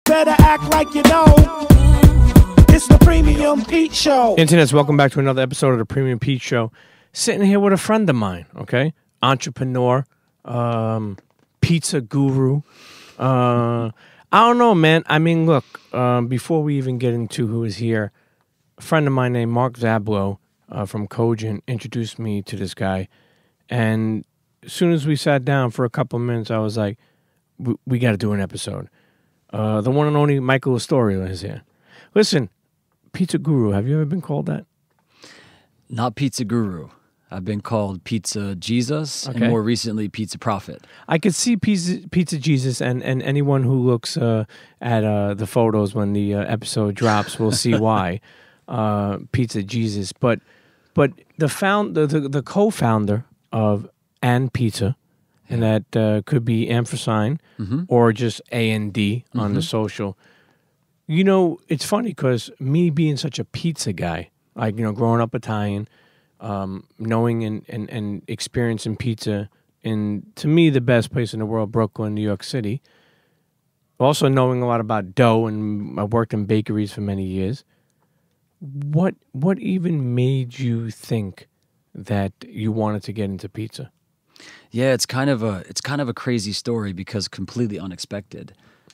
better act like you know. It's the Premium Pete Show. Internets, welcome back to another episode of the Premium Pete Show. Sitting here with a friend of mine, okay? Entrepreneur, pizza guru. I don't know, man. I mean, look, before we even get into who is here, a friend of mine named Mark Zablo from Cogent introduced me to this guy. And as soon as we sat down for a couple of minutes, I was like, we got to do an episode. The one and only Michael Lastoria is here. Listen, Pizza Guru, have you ever been called that? Not Pizza Guru. I've been called Pizza Jesus, and more recently, Pizza Prophet. I could see Pizza Jesus, and anyone who looks at the photos when the episode drops will see why. Pizza Jesus. But the co-founder of And Pizza, and that could be ampersand or just A&D on the social. You know, it's funny because me being such a pizza guy, like, you know, growing up Italian, knowing and experiencing pizza in, to me, the best place in the world, Brooklyn, New York City. Also knowing a lot about dough, and I worked in bakeries for many years. What even made you think that you wanted to get into pizza? Yeah, it's kind of a crazy story because completely unexpected.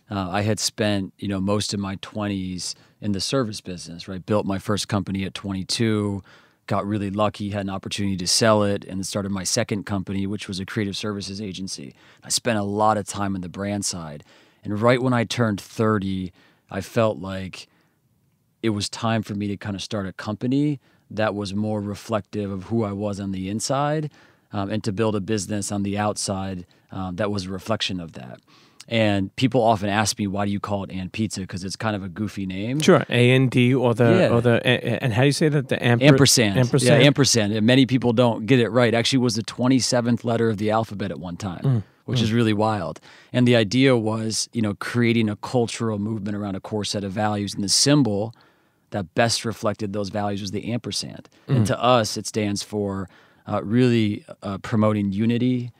I had spent, most of my 20s in the service business, right? Built my first company at 22, got really lucky, had an opportunity to sell it, and started my second company, which was a creative services agency. I spent a lot of time on the brand side. And right when I turned 30, I felt like it was time for me to kind of start a company that was more reflective of who I was on the inside, and to build a business on the outside that was a reflection of that. And people often ask me, why do you call it And Pizza? Because it's kind of a goofy name. Sure, A&D or the and how do you say that? The ampersand. Ampersand. Yeah, ampersand. And many people don't get it right. Actually, it was the 27th letter of the alphabet at one time, which is really wild. And the idea was, creating a cultural movement around a core set of values, and the symbol that best reflected those values was the ampersand. And to us, it stands for really promoting unity,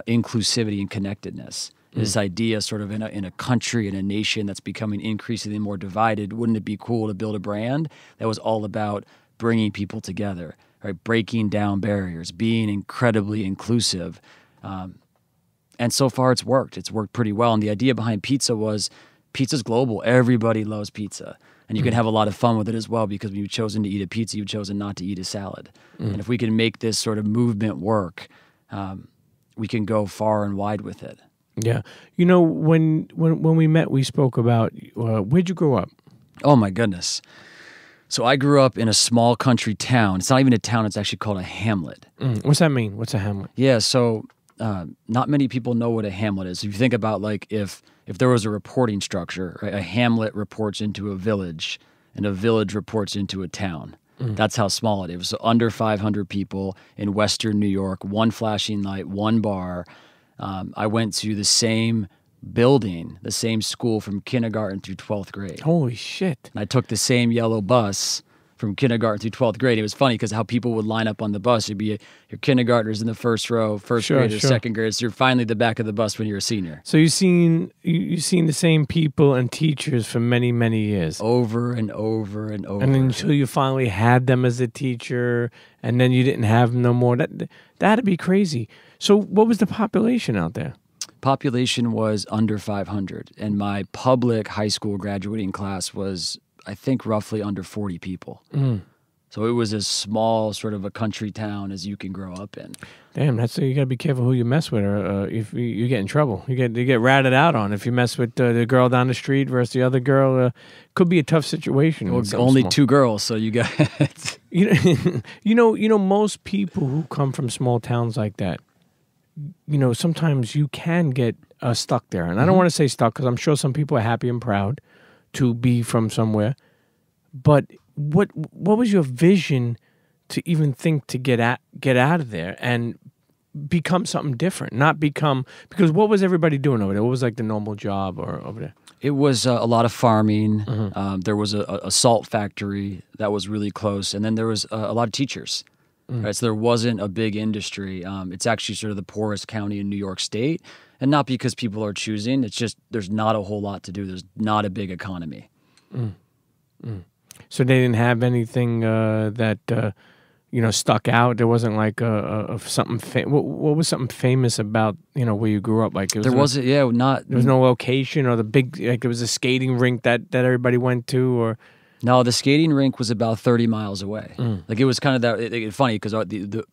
inclusivity, and connectedness. This idea sort of in a country, in a nation that's becoming increasingly more divided, wouldn't it be cool to build a brand that was all about bringing people together, right? Breaking down barriers, being incredibly inclusive. And so far it's worked. It's worked pretty well. And the idea behind pizza was pizza's global. Everybody loves pizza. And you can have a lot of fun with it as well, because when you've chosen to eat a pizza, you've chosen not to eat a salad. And if we can make this sort of movement work, we can go far and wide with it. Yeah. You know, when we met, we spoke about, where'd you grow up? Oh, my goodness. So I grew up in a small country town. It's not even a town. It's actually called a hamlet. What's that mean? What's a hamlet? Yeah, so not many people know what a hamlet is. If you think about, like, if there was a reporting structure, right? A hamlet reports into a village, and a village reports into a town. That's how small it is. So under 500 people in Western New York, one flashing light, one bar. I went to the same building, the same school from kindergarten through 12th grade. Holy shit. And I took the same yellow bus from kindergarten through 12th grade. It was funny because how people would line up on the bus. It'd be your kindergartners in the first row, first graders, second graders. So you're finally the back of the bus when you're a senior. So you've seen the same people and teachers for many, many years. Over and over and over. And until you finally had them as a teacher, and then you didn't have them no more. That'd be crazy. So what was the population out there? Population was under 500. And my public high school graduating class was, I think, roughly under 40 people. So it was as small sort of a country town as you can grow up in. Damn, you got to be careful who you mess with, or if you get in trouble. You get ratted out on if you mess with the girl down the street versus the other girl. Could be a tough situation. Well, only two girls, so you got you know, most people who come from small towns like that, sometimes you can get stuck there. And I don't want to say stuck, because I'm sure some people are happy and proud to be from somewhere. But what was your vision to even think to get out of there and become something different? Not become, because what was everybody doing over there? What was like the normal job or over there? It was a lot of farming. There was a salt factory that was really close. And then there was a lot of teachers. Right? So there wasn't a big industry. It's actually sort of the poorest county in New York State. And not because people are choosing. It's just there's not a whole lot to do. There's not a big economy. So they didn't have anything that stuck out. There wasn't like something. What was something famous about where you grew up? Like There wasn't. Yeah, not. There was no location or the big like there was a skating rink that everybody went to or. No, the skating rink was about 30 miles away. Like it was kind of that. It's funny because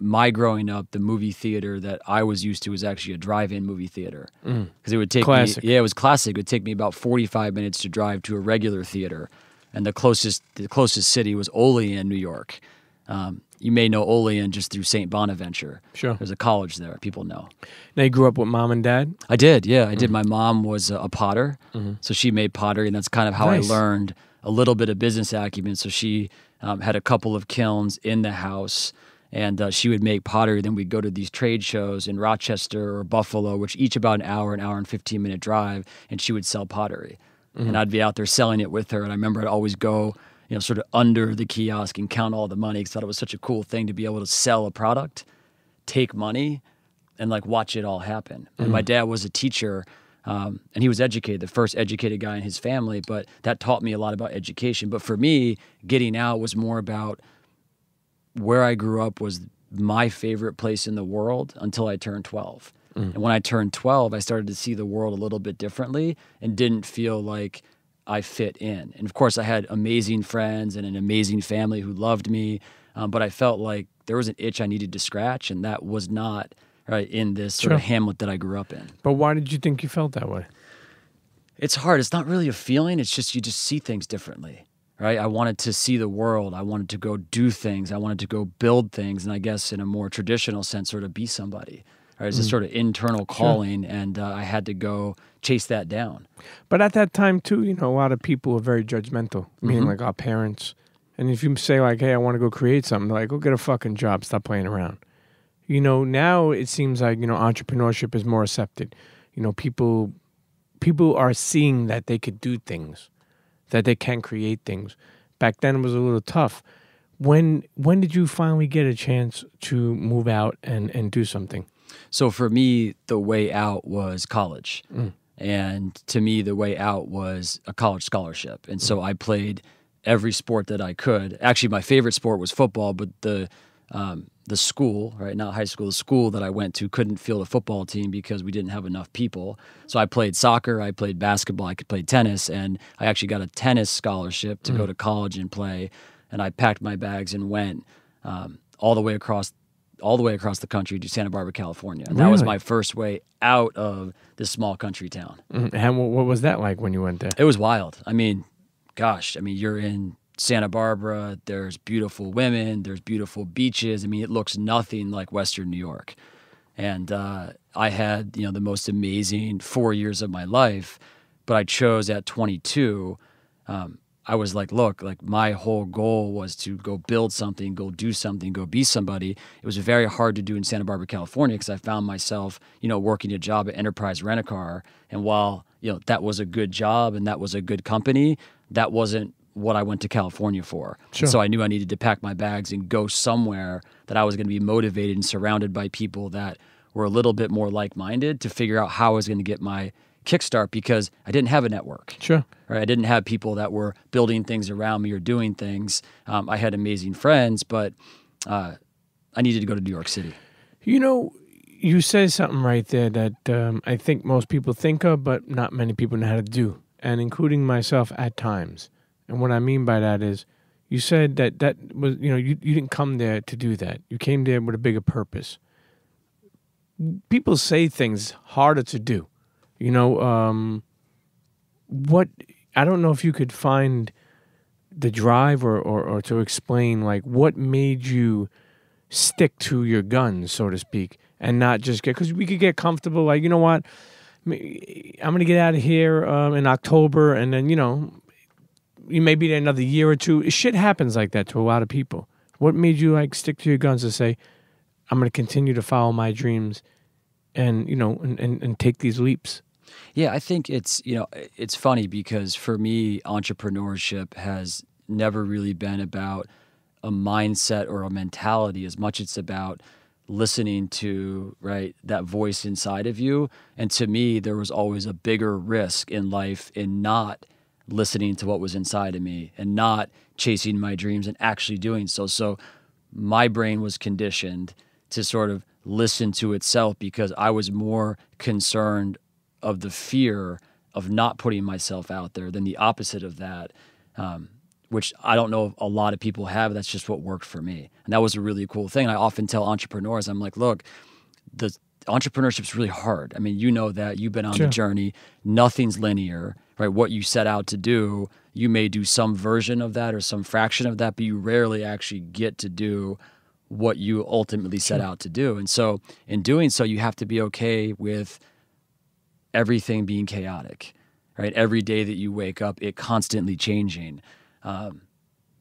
my growing up, the movie theater that I was used to was actually a drive-in movie theater. Because it would take classic. me. Yeah, it was classic. It would take me about 45 minutes to drive to a regular theater, and the closest city was Olean, New York. You may know Olean just through St. Bonaventure. Sure, there's a college there. People know. Now you grew up with mom and dad. I did. Yeah, I did. My mom was a potter, so she made pottery, and that's kind of how Nice. I learned a little bit of business acumen. So she had a couple of kilns in the house, and she would make pottery. Then we'd go to these trade shows in Rochester or Buffalo, which each about an hour and 15-minute drive, and she would sell pottery. And I'd be out there selling it with her. And I remember I'd always go, sort of under the kiosk and count all the money because I thought it was such a cool thing to be able to sell a product, take money, and like watch it all happen. And my dad was a teacher. And he was educated, the first educated guy in his family, but that taught me a lot about education. But for me, getting out was more about where I grew up was my favorite place in the world until I turned 12. And when I turned 12, I started to see the world a little bit differently and didn't feel like I fit in. And of course, I had amazing friends and an amazing family who loved me, but I felt like there was an itch I needed to scratch, and that was not right in this sort of hamlet that I grew up in. But why did you think you felt that way? It's hard. It's not really a feeling. It's just you just see things differently, right? I wanted to see the world. I wanted to go do things. I wanted to go build things, and I guess in a more traditional sense, sort of be somebody. Right? It's a sort of internal calling, and I had to go chase that down. But at that time too, a lot of people were very judgmental, meaning like our parents. And if you say like, "Hey, I want to go create something," they're like, "Go get a fucking job. Stop playing around." Now it seems like, entrepreneurship is more accepted. People are seeing that they could do things, that they can create things. Back then it was a little tough. When did you finally get a chance to move out and do something? So for me, the way out was college. And to me, the way out was a college scholarship. And so I played every sport that I could. Actually, my favorite sport was football, but the school, right, not high school, the school that I went to couldn't field a football team because we didn't have enough people. So I played soccer, I played basketball, I could play tennis, and I actually got a tennis scholarship to go to college and play. And I packed my bags and went all the way across the country to Santa Barbara, California. And that was my first way out of this small country town. And what was that like when you went there? It was wild. I mean, you're in Santa Barbara, there's beautiful women, there's beautiful beaches. I mean, it looks nothing like Western New York. And I had, the most amazing 4 years of my life, but I chose at 22. I was like, look, like my whole goal was to go build something, go do something, go be somebody. It was very hard to do in Santa Barbara, California, because I found myself, working a job at Enterprise Rent-A-Car. And while, that was a good job and that was a good company, that wasn't what I went to California for. Sure. So I knew I needed to pack my bags and go somewhere that I was going to be motivated and surrounded by people that were a little bit more like-minded to figure out how I was going to get my kickstart, because I didn't have a network. Sure. Right? I didn't have people that were building things around me or doing things. I had amazing friends, but I needed to go to New York City. You said something right there that I think most people think of, but not many people know how to do, and including myself at times. And what I mean by that is, you said that was, you didn't come there to do that. You came there with a bigger purpose. People say things harder to do. What, I don't know if you could find the drive or to explain, like, what made you stick to your guns, so to speak, and not just because we could get comfortable, like, you know what, I'm going to get out of here in October, and then, you may be there another year or two. Shit happens like that to a lot of people. What made you, like, stick to your guns to say, I'm going to continue to follow my dreams and, and take these leaps? Yeah, I think it's funny because for me, entrepreneurship has never really been about a mindset or a mentality as much as it's about listening to, right, that voice inside of you. And to me, there was always a bigger risk in life in not listening to what was inside of me and not chasing my dreams and actually doing so. So my brain was conditioned to sort of listen to itself because I was more concerned of the fear of not putting myself out there than the opposite of that, which I don't know if a lot of people have. That's just what worked for me. And that was a really cool thing. I often tell entrepreneurs, I'm like, look, the entrepreneurship's really hard. I mean, you know that. You've been on the journey. Nothing's linear, right? What you set out to do, you may do some version of that or some fraction of that, but you rarely actually get to do what you ultimately set out to do. And so in doing so, you have to be okay with everything being chaotic, right? Every day that you wake up, it constantly changing.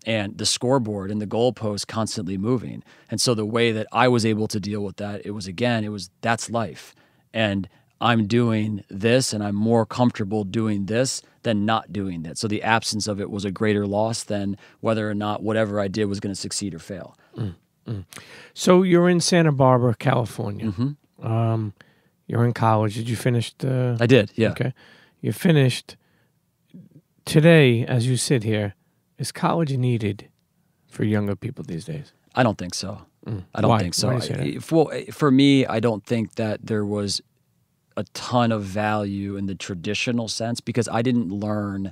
And the scoreboard and the goalpost constantly moving. And so the way that I was able to deal with that, it was that's life. And I'm doing this and I'm more comfortable doing this than not doing that. So the absence of it was a greater loss than whether or not whatever I did was going to succeed or fail. So you're in Santa Barbara, California. You're in college. Did you finish the... I did, yeah. Okay. You finished. Today, as you sit here, is college needed for younger people these days? I don't think so. I don't think so. Why do you say that? Well, for me, I don't think that there was a ton of value in the traditional sense because I didn't learn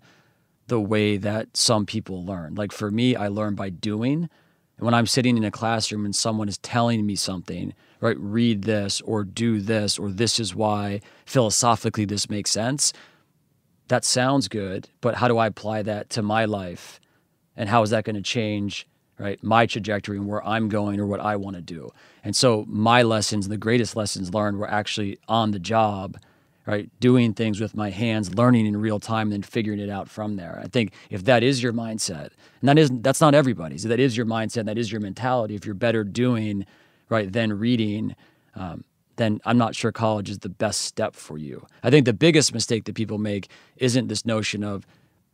the way that some people learn. Like for me, I learned by doing. And when I'm sitting in a classroom and someone is telling me something, right, read this or do this or this is why philosophically this makes sense, that sounds good, but how do I apply that to my life? And how is that going to change, right, my trajectory and where I'm going or what I want to do? And so my lessons, the greatest lessons learned were actually on the job, right, doing things with my hands, learning in real time, and then figuring it out from there. I think if that is your mindset, and that's not everybody's, that is your mindset, that is your mentality, if you're better doing, right, than reading, then I'm not sure college is the best step for you. I think the biggest mistake that people make isn't this notion of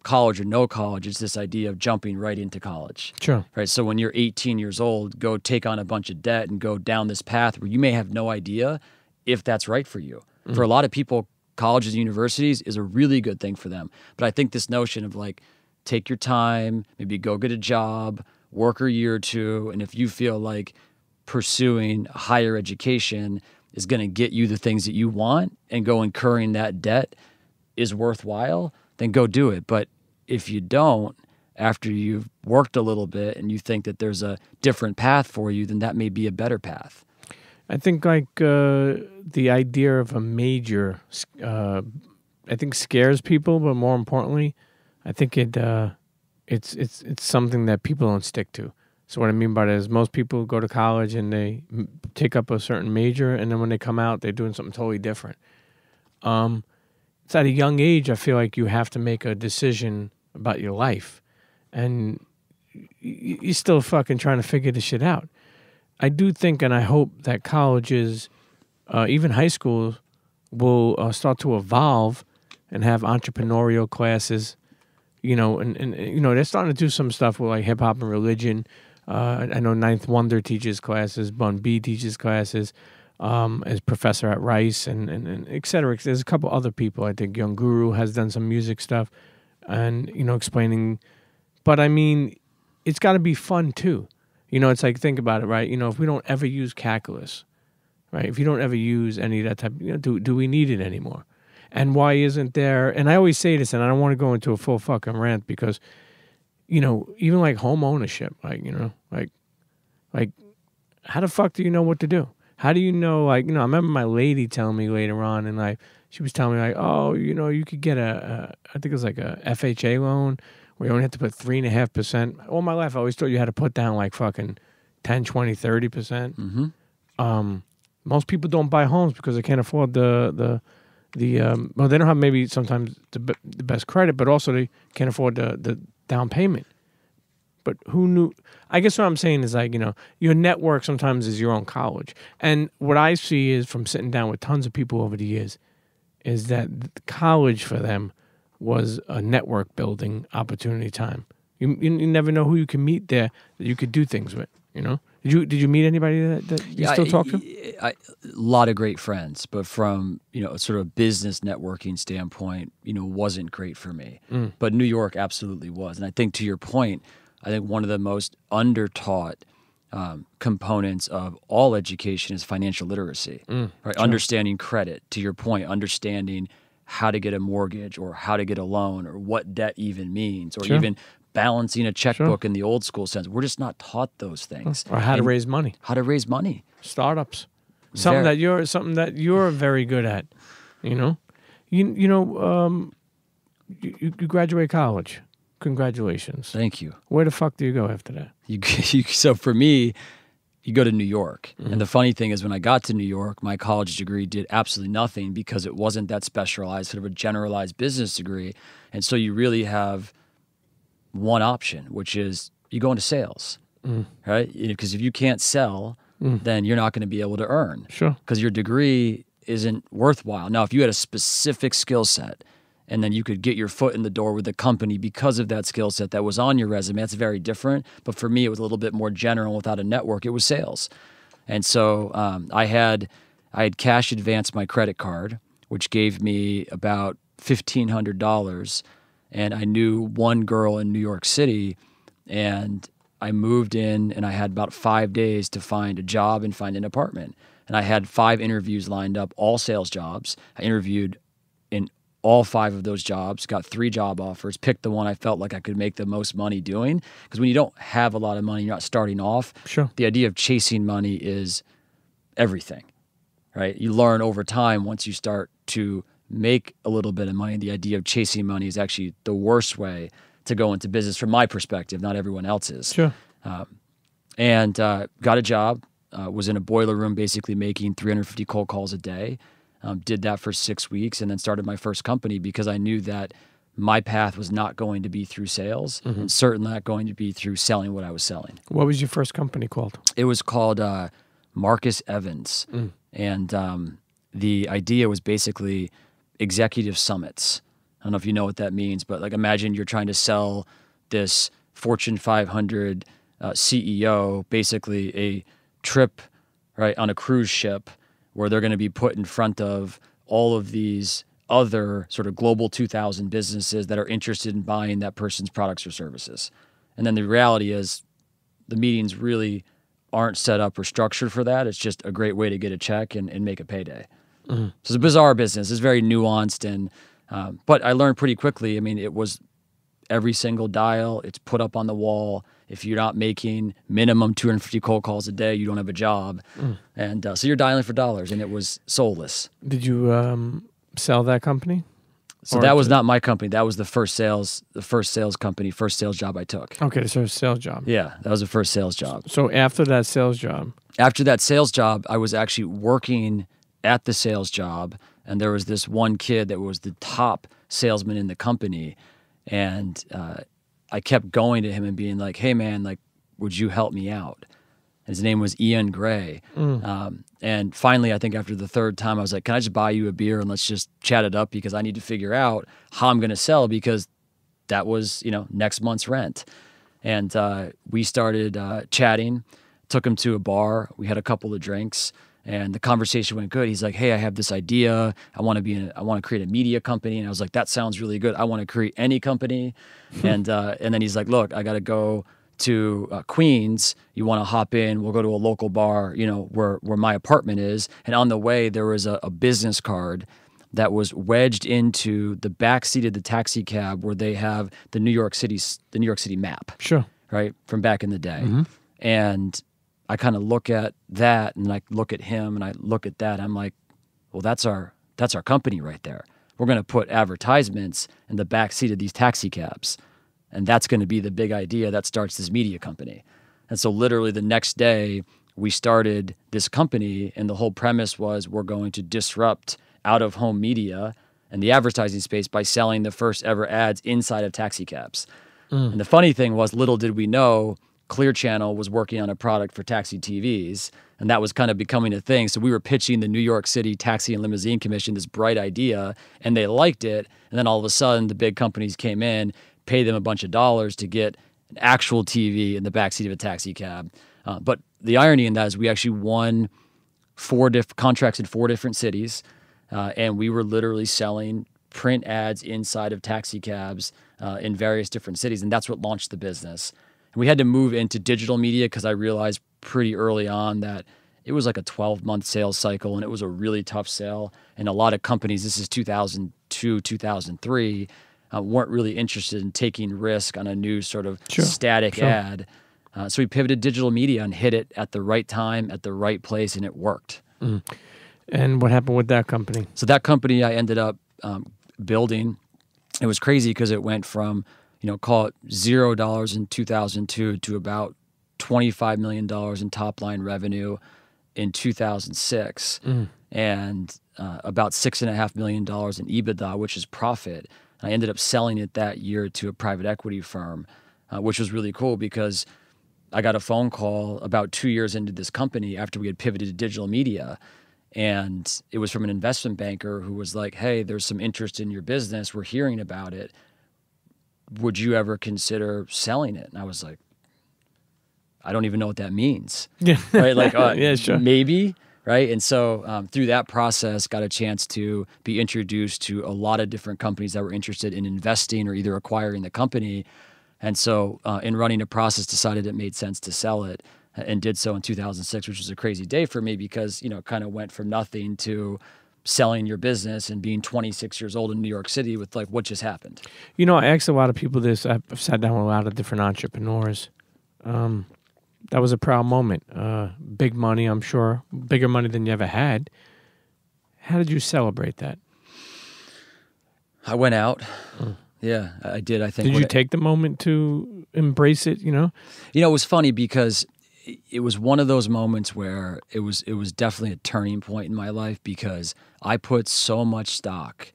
college or no college. It's this idea of jumping right into college. Sure. Right. So when you're 18 years old, go take on a bunch of debt and go down this path where you may have no idea if that's right for you. For a lot of people, colleges and universities is a really good thing for them. But I think this notion of like, take your time, maybe go get a job, work a year or two, and if you feel like pursuing higher education is going to get you the things that you want and go incurring that debt is worthwhile, then go do it. But if you don't, after you've worked a little bit and you think that there's a different path for you, then that may be a better path. I think like the idea of a major, I think scares people, but more importantly, I think it's something that people don't stick to. So what I mean by that is most people go to college and they take up a certain major, and then when they come out, they're doing something totally different. It's at a young age, I feel like you have to make a decision about your life, and you're still fucking trying to figure this shit out. I do think, and I hope that colleges, even high schools, will start to evolve and have entrepreneurial classes. You know, and you know, they're starting to do some stuff with like hip hop and religion. I know Ninth Wonder teaches classes, Bun B teaches classes, as professor at Rice, and et cetera. There's a couple other people. I think Young Guru has done some music stuff, and you know, explaining. But I mean, it's got to be fun too. You know, it's like, think about it, right? You know, if we don't ever use calculus, right? If you don't ever use any of that type, you know, do we need it anymore? And why isn't there? And I always say this, and I don't want to go into a full fucking rant because, you know, even like home ownership, like, you know, like, how the fuck do you know what to do? How do you know, like, you know, I remember my lady telling me later on in life, she was telling me like, oh, you know, you could get I think it was like a FHA loan where you only have to put 3.5%. All my life, I always thought you had to put down like fucking 10, 20, 30%. Mm-hmm. Most people don't buy homes because they can't afford well, they don't have maybe sometimes the best credit, but also they can't afford the down payment. But who knew? I guess what I'm saying is like, you know, your network sometimes is your own college. And what I see is from sitting down with tons of people over the years is that college for them was a network building opportunity time. You never know who you can meet there that you could do things with, you know? Did you meet anybody that you still talk to? A lot of great friends, but from a sort of business networking standpoint, wasn't great for me. But New York absolutely was, and I think to your point, I think one of the most undertaught components of all education is financial literacy, right? Sure. Understanding credit. To your point, understanding how to get a mortgage or how to get a loan or what debt even means, or even balancing a checkbook in the old school sense. We're just not taught those things. Or how to raise money. How to raise money. Startups. Something that you're very good at. You graduate college. Congratulations. Thank you. Where the fuck do you go after that? So for me, you go to New York. And the funny thing is when I got to New York, my college degree did absolutely nothing because it wasn't that specialized, sort of a generalized business degree. And so you really have one option, which is you go into sales, right? Because if you can't sell, then you're not going to be able to earn. Sure. Because your degree isn't worthwhile. Now, if you had a specific skill set and then you could get your foot in the door with the company because of that skill set that was on your resume, that's very different. But for me, it was a little bit more general. Without a network, it was sales. And so I had cash advanced my credit card, which gave me about $1,500. And I knew one girl in New York City, and I moved in, and I had about 5 days to find a job and find an apartment. And I had 5 interviews lined up, all sales jobs. I interviewed in all 5 of those jobs, got 3 job offers, picked the one I felt like I could make the most money doing. Because when you don't have a lot of money, you're not starting off, the idea of chasing money is everything, right? You learn over time once you start to make a little bit of money. The idea of chasing money is actually the worst way to go into business from my perspective, not everyone else's. Sure. And got a job, was in a boiler room basically making 350 cold calls a day. Did that for 6 weeks and then started my first company because I knew that my path was not going to be through sales and certainly not going to be through selling what I was selling. What was your first company called? It was called Marcus Evans. And the idea was basically executive summits. I don't know if you know what that means, but like imagine you're trying to sell this Fortune 500 CEO basically a trip, right, on a cruise ship where they're going to be put in front of all of these other sort of global 2000 businesses that are interested in buying that person's products or services. And then the reality is the meetings really aren't set up or structured for that. It's just a great way to get a check and make a payday. So it's a bizarre business. It's very nuanced, and but I learned pretty quickly. I mean, it was every single dial. It's put up on the wall. If you're not making minimum 250 cold calls a day, you don't have a job. And so you're dialing for dollars, and it was soulless. Did you sell that company? So that was not my company. That was the first sales company, first sales job I took. Okay, so sales job. Yeah, that was the first sales job. So after that sales job? After that sales job, I was actually working at the sales job, and there was this one kid that was the top salesman in the company, and I kept going to him and being like, "Hey man, like, would you help me out?" His name was Ian Gray. And finally, I think after the 3rd time, I was like, "Can I just buy you a beer and let's just chat it up, because I need to figure out how I'm going to sell," because that was, next month's rent. And we started chatting, took him to a bar. We had a couple of drinks. And the conversation went good. He's like, "Hey, I have this idea. I want to create a media company." And I was like, "That sounds really good. I want to create any company." And then he's like, "Look, I got to go to Queens. You want to hop in? We'll go to a local bar, where my apartment is." And on the way, there was a business card that was wedged into the back seat of the taxi cab where they have the New York City map. Sure. Right, from back in the day. And I kind of look at that, and I look at him, and I look at that. I'm like, well, that's our company right there. We're going to put advertisements in the back seat of these taxi cabs, and that's going to be the big idea that starts this media company. And so literally the next day, we started this company, and the whole premise was we're going to disrupt out-of-home media and the advertising space by selling the first ever ads inside of taxi cabs. And the funny thing was, little did we know, Clear Channel was working on a product for taxi TVs, and that was kind of becoming a thing. So we were pitching the New York City Taxi and Limousine Commission this bright idea, and they liked it. And then all of a sudden, the big companies came in, paid them a bunch of dollars to get an actual TV in the backseat of a taxi cab. But the irony in that is we actually won contracts in 4 different cities, and we were literally selling print ads inside of taxi cabs in various different cities, and that's what launched the business. And we had to move into digital media because I realized pretty early on that it was like a 12-month sales cycle, and it was a really tough sale. And a lot of companies, this is 2002, 2003, weren't really interested in taking risk on a new sort of static ad. So we pivoted digital media and hit it at the right time, at the right place, and it worked. And what happened with that company? So that company I ended up building. It was crazy because it went from, call it $0 in 2002 to about $25 million in top line revenue in 2006, and about $6.5 million in EBITDA, which is profit. And I ended up selling it that year to a private equity firm, which was really cool because I got a phone call about 2 years into this company after we had pivoted to digital media. And it was from an investment banker who was like, hey, there's some interest in your business. We're hearing about it. Would you ever consider selling it? And I was like, I don't even know what that means. Yeah. Right? Like, yeah, sure. Maybe. Right. And so through that process, got a chance to be introduced to a lot of different companies that were interested in investing or either acquiring the company. And so in running a process, decided it made sense to sell it, and did so in 2006, which was a crazy day for me because, kind of went from nothing to selling your business and being 26 years old in New York City with like, what just happened? I asked a lot of people this. I've sat down with a lot of different entrepreneurs. That was a proud moment. Big money, I'm sure. Bigger money than you ever had. How did you celebrate that? I went out. Yeah, I did. I think. Did you take the moment to embrace it? It was funny because it was one of those moments where it was definitely a turning point in my life because I put so much stock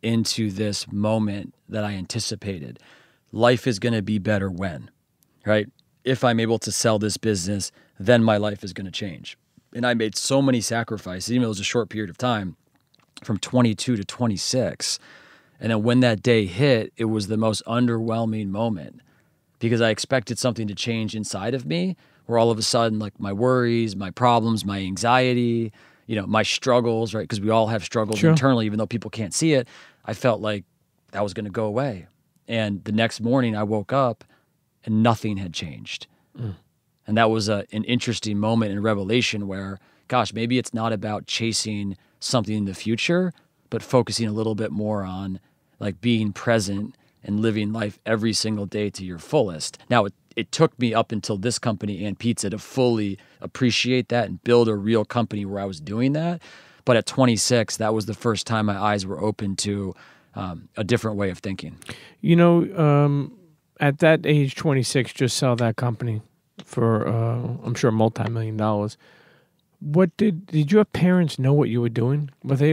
into this moment that I anticipated. Life is going to be better when, right? If I'm able to sell this business, then my life is going to change. And I made so many sacrifices, even though it was a short period of time, from 22 to 26. And then when that day hit, it was the most underwhelming moment because I expected something to change inside of me where all of a sudden, like my worries, my problems, my anxiety, my struggles, right? Because we all have struggles internally, even though people can't see it. I felt like that was going to go away. And the next morning I woke up and nothing had changed. And that was an interesting moment in revelation where, gosh, maybe it's not about chasing something in the future, but focusing a little bit more on like being present and living life every single day to your fullest. Now, it took me up until this company and pizza to fully appreciate that and build a real company where I was doing that. But at 26, that was the first time my eyes were open to a different way of thinking. At that age, 26, just sell that company for, I'm sure, multi-million dollars. What did your parents know what you were doing? Were they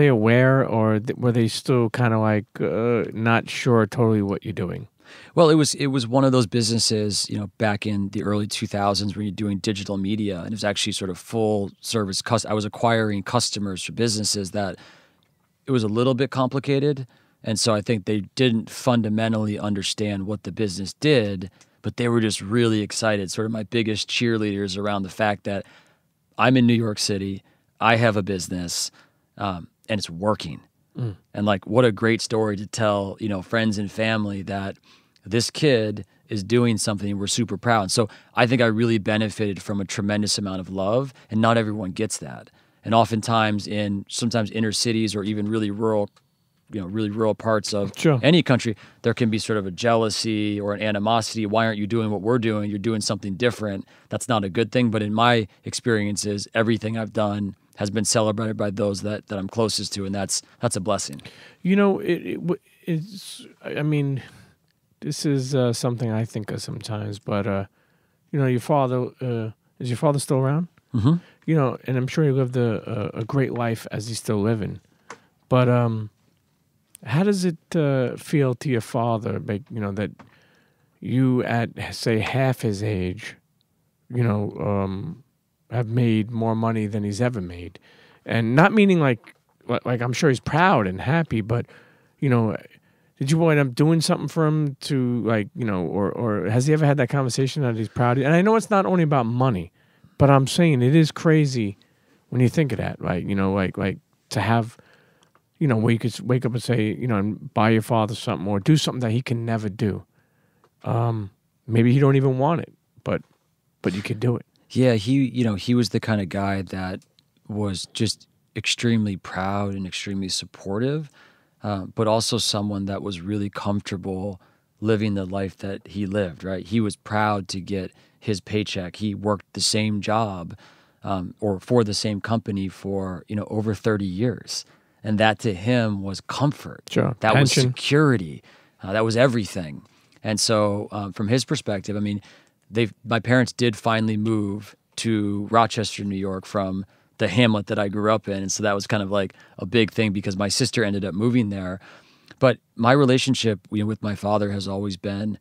aware, or were they still kind of like not sure totally what you're doing? Well, it was one of those businesses, back in the early 2000s when you're doing digital media, and it was actually sort of full service. I was acquiring customers for businesses that it was a little bit complicated. And so I think they didn't fundamentally understand what the business did, but they were just really excited. Sort of my biggest cheerleaders around the fact that I'm in New York City, I have a business, and it's working. And like, what a great story to tell, friends and family that this kid is doing something we're super proud. And so I think I really benefited from a tremendous amount of love, and not everyone gets that. And oftentimes sometimes inner cities or even really rural parts of any country, there can be sort of a jealousy or an animosity. Why aren't you doing what we're doing? You're doing something different. That's not a good thing. But in my experiences, everything I've done has been celebrated by those that I'm closest to, and that's a blessing. This is something I think of sometimes, but your father, is your father still around? Mm-hmm. And I'm sure he lived a great life as he's still living. But how does it feel to your father, that you at, say, half his age, have made more money than he's ever made? And not meaning like I'm sure he's proud and happy, but, did Did you wind up doing something for him to, like, you know, or has he ever had that conversation that he's proud of you? And I know it's not only about money, but I'm saying it is crazy when you think of that, right? You know, like to have, you know, where you could wake up and say, you know, and buy your father something or do something that he can never do. Maybe he don't even want it, but you could do it. Yeah, he was the kind of guy that was just extremely proud and extremely supportive, but also someone that was really comfortable living the life that he lived, right? He was proud to get his paycheck. He worked the same job or for the same company for, you know, over 30 years. And that to him was comfort. Sure. That was Pension. security. That was everything. And so from his perspective, I mean, my parents did finally move to Rochester, New York from the hamlet that I grew up in. And so that was kind of like a big thing because my sister ended up moving there. But my relationship, you know, with my father has always been,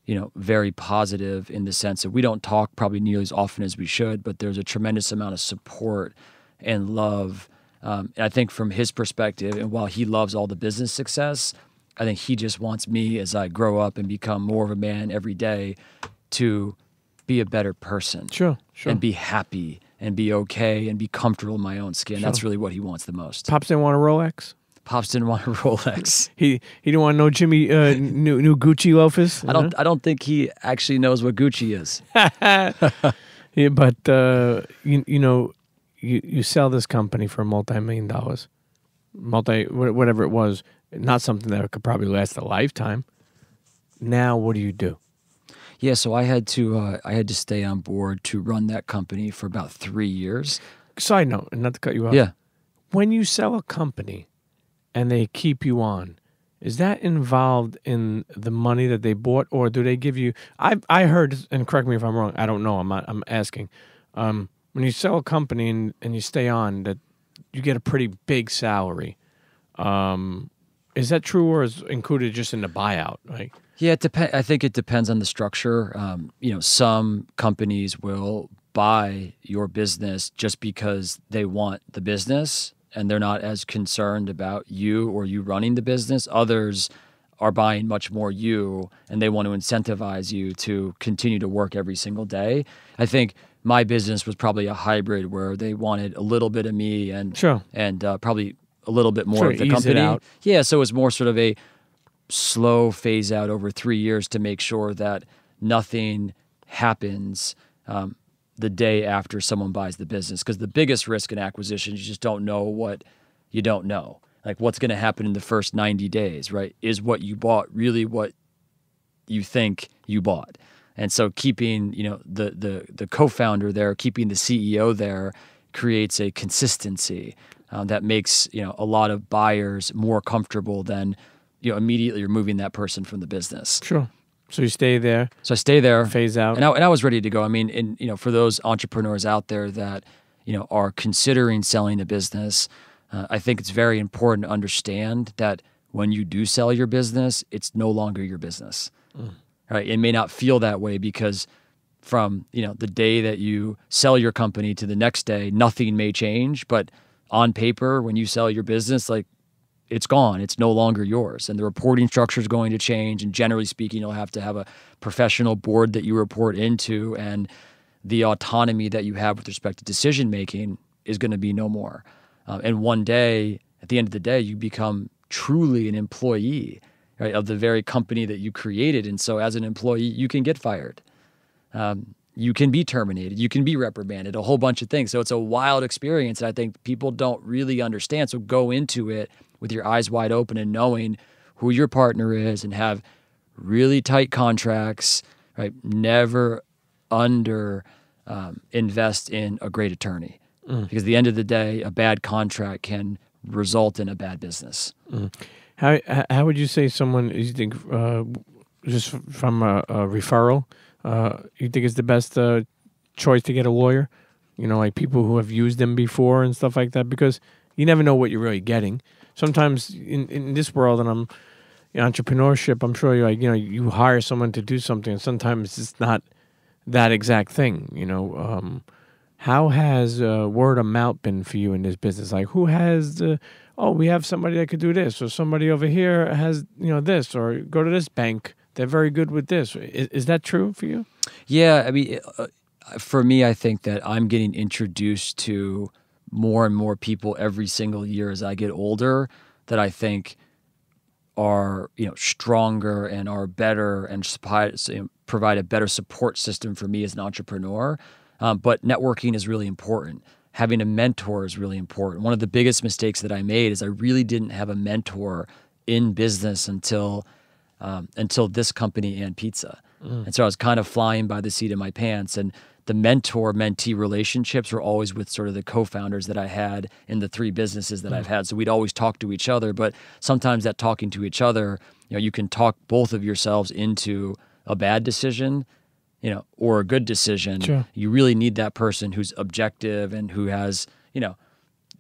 you know, very positive in the sense that we don't talk probably nearly as often as we should, but there's a tremendous amount of support and love. And I think from his perspective, and while he loves all the business success, I think he just wants me as I grow up and become more of a man every day to be a better person. Sure. And be happy and be okay and be comfortable in my own skin. That's really what he wants the most. Pops didn't want a Rolex? Pops didn't want a Rolex. He didn't want no Jimmy new Gucci loafers? I don't think he actually knows what Gucci is. Yeah, but you know, you sell this company for $multi-million, whatever it was, not something that could probably last a lifetime. Now, what do you do? Yeah, so I had to stay on board to run that company for about 3 years. Side note, and not to cut you off. Yeah. When you sell a company and they keep you on, is that involved in the money that they bought, or do they give you? I heard, and correct me if I'm wrong. I don't know. I'm asking. When you sell a company and you stay on, that you get a pretty big salary. Is that true, or is included just in the buyout? Like, yeah, I think it depends on the structure. You know, some companies will buy your business just because they want the business and they're not as concerned about you or you running the business. Others are buying much more you and they want to incentivize you to continue to work every single day. I think my business was probably a hybrid where they wanted a little bit of me and probably a little bit more of the ease company. it out. Yeah, so it's more sort of a slow phase out over 3 years to make sure that nothing happens the day after someone buys the business. Because the biggest risk in acquisition, you just don't know what you don't know. Like what's going to happen in the first 90 days, right? Is what you bought really what you think you bought? And so keeping, you know, the co-founder there, keeping the CEO there creates a consistency that makes, you know, a lot of buyers more comfortable than, you know, immediately removing that person from the business. sure. So you stay there. So I stay there, Phase out. and I was ready to go. I mean, and you know, for those entrepreneurs out there that, you know, are considering selling a business, I think it's very important to understand that when you do sell your business, it's no longer your business. Right? It may not feel that way because from, you know, the day that you sell your company to the next day, nothing may change. But on paper, when you sell your business, like, it's gone. It's no longer yours. And the reporting structure is going to change. And generally speaking, you'll have to have a professional board that you report into. And the autonomy that you have with respect to decision making is going to be no more. And one day, at the end of the day, you become truly an employee, right, of the very company that you created. And so as an employee, you can get fired. You can be terminated. You can be reprimanded, a whole bunch of things. So it's a wild experience that I think people don't really understand. So go into it with your eyes wide open and knowing who your partner is and have really tight contracts, right? Never invest in a great attorney. Because at the end of the day, a bad contract can result in a bad business. How would you say someone, you think, just from a referral, you think is the best choice to get a lawyer? You know, like people who have used them before and stuff like that, because you never know what you're really getting. Sometimes in this world, and entrepreneurship, I'm sure you're like, you know, you hire someone to do something, and sometimes it's not that exact thing. You know, How has word of mouth been for you in this business? Like, who has the, oh, we have somebody that could do this, or somebody over here has, this, or go to this bank. They're very good with this. Is that true for you? Yeah, I mean, for me, I think that I'm getting introduced to more and more people every single year as I get older that I think are stronger and are better and provide a better support system for me as an entrepreneur. But networking is really important. Having a mentor is really important. One of the biggest mistakes that I made is I really didn't have a mentor in business until this company and pizza. And so I was kind of flying by the seat of my pants. And the mentor-mentee relationships were always with sort of the co-founders that I had in the 3 businesses that I've had. So we'd always talk to each other, but sometimes that talking to each other, you can talk both of yourselves into a bad decision, or a good decision. Sure. You really need that person who's objective and who has,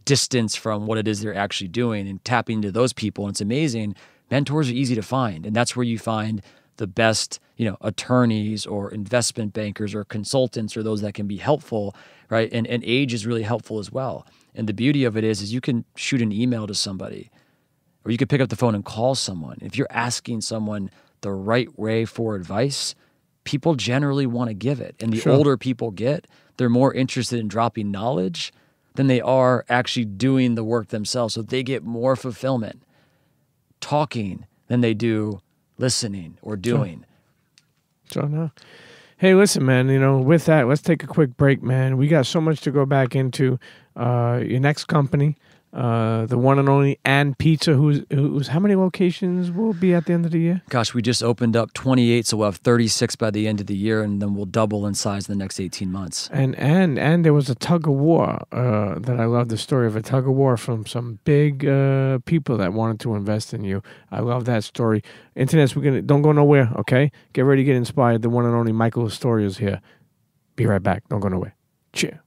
distance from what it is they're actually doing, and tapping into those people. And it's amazing. Mentors are easy to find, and that's where you find the best, attorneys or investment bankers or consultants, or those that can be helpful, right? And age is really helpful as well. And the beauty of it is you can shoot an email to somebody, or you could pick up the phone and call someone. If you're asking someone the right way for advice, people generally want to give it. And the Sure. older people get, they're more interested in dropping knowledge than they are actually doing the work themselves. So they get more fulfillment talking than they do listening or doing. So no. Hey, listen, man, with that, let's take a quick break, man. We got so much to go back into. Your next company, the one and only And Pizza, who's how many locations will be at the end of the year? Gosh, we just opened up 28, so we'll have 36 by the end of the year, and then we'll double in size in the next 18 months. And there was a Tug of War that I love the story of a Tug of War from some big people that wanted to invest in you. I love that story. Internets, don't go nowhere, okay? Get ready to get inspired. The one and only Michael Lastoria is here. Be right back. Don't go nowhere. Cheer.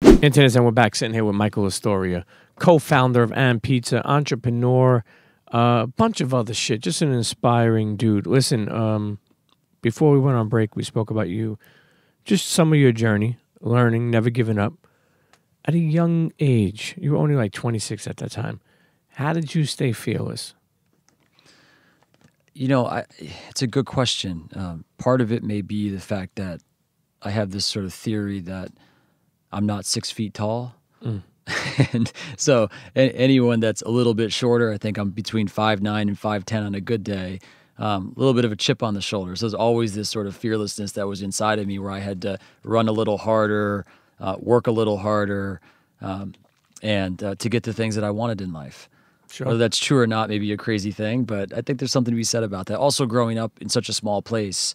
Internets, and we're back sitting here with Michael Lastoria, co-founder of And Pizza, entrepreneur, a bunch of other shit. Just an inspiring dude. Listen, before we went on break, we spoke about you, just some of your journey, learning, never giving up. At a young age, you were only like 26 at that time. How did you stay fearless? It's a good question. Part of it may be the fact that I have this sort of theory that I'm not 6 feet tall. And so anyone that's a little bit shorter, I think I'm between 5'9" and 5'10" on a good day, a little bit of a chip on the shoulder. So there's always this sort of fearlessness that was inside of me, where I had to run a little harder, work a little harder, and to get the things that I wanted in life. Sure. Whether that's true or not, maybe a crazy thing, but I think there's something to be said about that. Also, growing up in such a small place,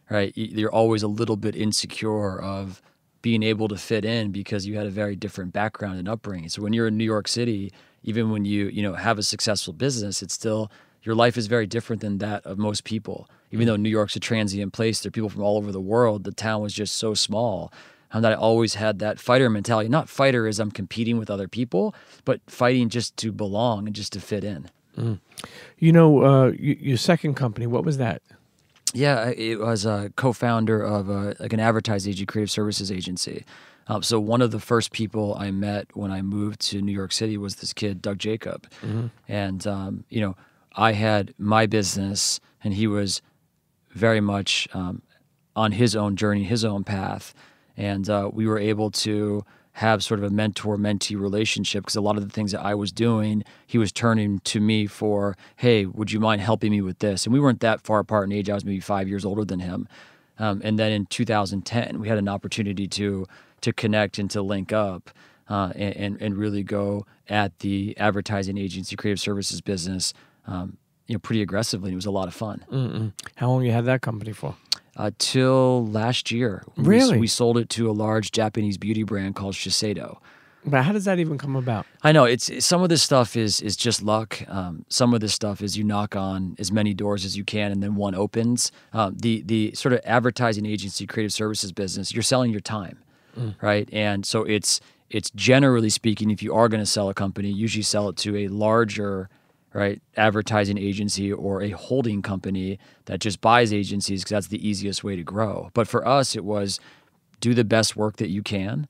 right, you're always a little bit insecure of being able to fit in because you had a very different background and upbringing. So when you're in New York City, even when you have a successful business, it's still, your life is very different than that of most people. Even though New York's a transient place, there are people from all over the world. The town was just so small. And that I always had that fighter mentality. Not fighter as I'm competing with other people, but fighting just to belong and just to fit in. Your second company, what was that? Yeah, it was a co-founder of an advertising agency, creative services agency. So one of the first people I met when I moved to New York City was this kid, Doug Jacob. And, I had my business, and he was very much on his own journey, his own path. And we were able to have sort of a mentor-mentee relationship, because a lot of the things that I was doing, he was turning to me for, hey, would you mind helping me with this? And we weren't that far apart in age. I was maybe 5 years older than him. And then in 2010, we had an opportunity to connect and to link up and really go at the advertising agency, creative services business, pretty aggressively. It was a lot of fun. How long you had that company for? Till last year. Really? We sold it to a large Japanese beauty brand called Shiseido. But how does that even come about? I know it's some of this stuff is just luck. Some of this stuff is you knock on as many doors as you can and then one opens. The sort of advertising agency, creative services business, you're selling your time, right? And so it's generally speaking, if you are going to sell a company, usually sell it to a larger, right, advertising agency or a holding company that just buys agencies, because that's the easiest way to grow. But for us, it was do the best work that you can,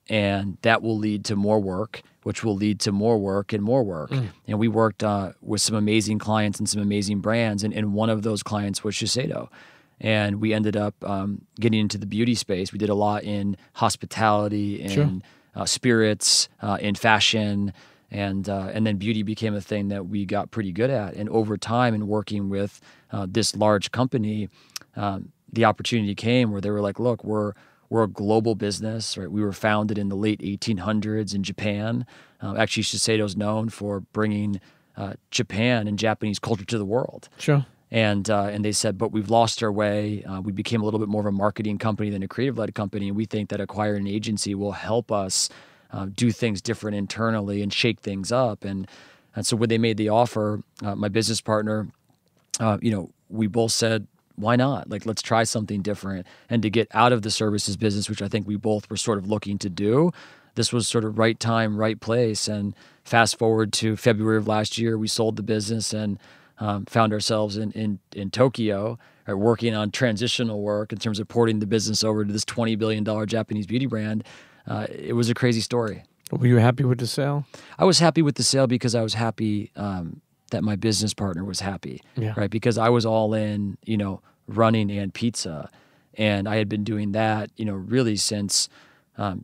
and that will lead to more work, which will lead to more work and more work. And we worked with some amazing clients and some amazing brands, and one of those clients was Shiseido. And we ended up getting into the beauty space. We did a lot in hospitality, in spirits, in fashion, and then beauty became a thing that we got pretty good at. And over time, in working with this large company, the opportunity came where they were like, "Look, we're a global business, right? We were founded in the late 1800s in Japan. Actually, Shiseido's known for bringing Japan and Japanese culture to the world." Sure. And they said, but we've lost our way. We became a little bit more of a marketing company than a creative-led company, and we think that acquiring an agency will help us do things different internally and shake things up. And so when they made the offer, my business partner, we both said, why not? Like, let's try something different. And to get out of the services business, which I think we both were sort of looking to do, this was sort of right time, right place. And fast forward to February of last year, we sold the business and found ourselves in Tokyo, right, working on transitional work in terms of porting the business over to this $20 billion Japanese beauty brand. It was a crazy story. Were you happy with the sale? I was happy with the sale because I was happy that my business partner was happy, right? Because I was all in, running and pizza. And I had been doing that, really since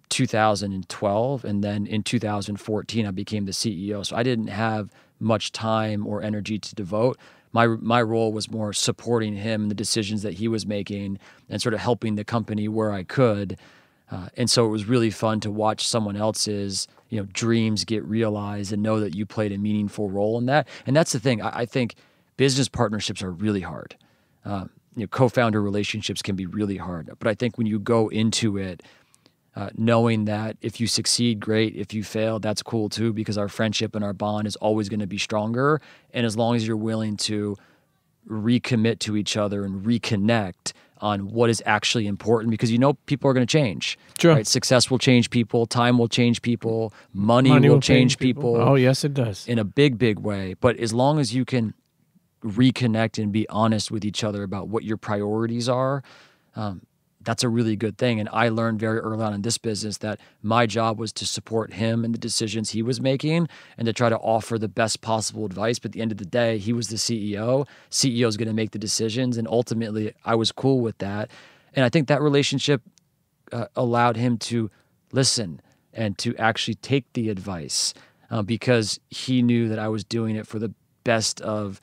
2012. And then in 2014, I became the CEO. So I didn't have much time or energy to devote. My role was more supporting him in the decisions that he was making and sort of helping the company where I could. And so it was really fun to watch someone else's, dreams get realized and know that you played a meaningful role in that. And that's the thing. I think business partnerships are really hard. Co-founder relationships can be really hard. But I think when you go into it, knowing that if you succeed, great. If you fail, that's cool too, because our friendship and our bond is always going to be stronger. And as long as you're willing to recommit to each other and reconnect on what is actually important, because people are going to change. Sure. Right? Success will change people. Time will change people. Money will change people. Oh, yes, it does. In a big, big way. But as long as you can reconnect and be honest with each other about what your priorities are, that's a really good thing. And I learned very early on in this business that my job was to support him and the decisions he was making and to try to offer the best possible advice. But at the end of the day, he was the CEO. CEO is going to make the decisions. And ultimately, I was cool with that. And I think that relationship allowed him to listen and to actually take the advice because he knew that I was doing it for the best of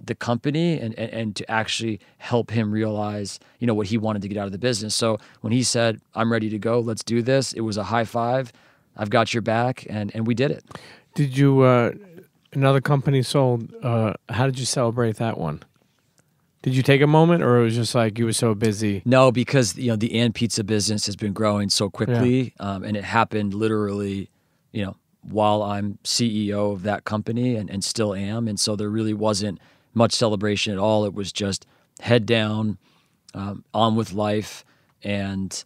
the company and to actually help him realize, what he wanted to get out of the business. So when he said, I'm ready to go, let's do this, it was a high five. I've got your back. And we did it. Did you, another company sold, how did you celebrate that one? Did you take a moment or it was just like you were so busy? No, because, the And Pizza business has been growing so quickly and it happened literally, while I'm CEO of that company and still am. And so there really wasn't much celebration at all. It was just head down, on with life, and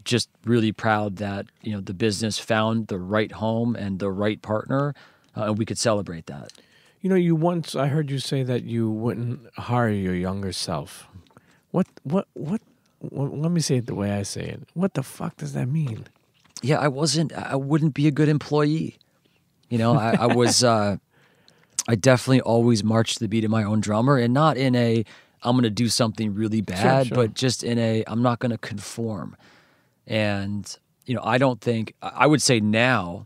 just really proud that the business found the right home and the right partner, and we could celebrate that. I heard you say that you wouldn't hire your younger self. What? Let me say it the way I say it. What the fuck does that mean? Yeah, I wouldn't be a good employee. I was. I definitely always marched to the beat of my own drummer, and not in a I'm going to do something really bad, Sure. but just in a I'm not going to conform. And I don't think I would say now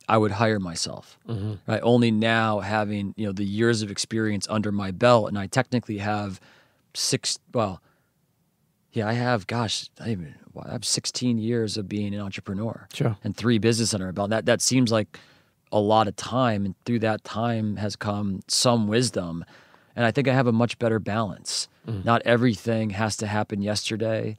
I would hire myself. Right? Only now having the years of experience under my belt, and I technically have I have 16 years of being an entrepreneur. Sure. And 3 businesses under my belt. That seems like a lot of time, and through that time has come some wisdom. And I think I have a much better balance. Not everything has to happen yesterday.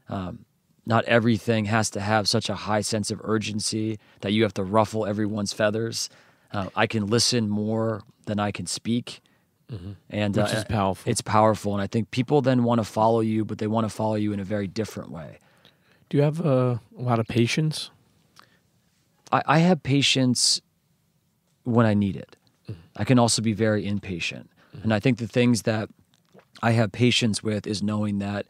Not everything has to have such a high sense of urgency that you have to ruffle everyone's feathers. I can listen more than I can speak. And Which is powerful. It's powerful. And I think people then want to follow you, but they want to follow you in a very different way. Do you have a lot of patience? I have patience when I need it. I can also be very impatient. And I think the things that I have patience with is knowing that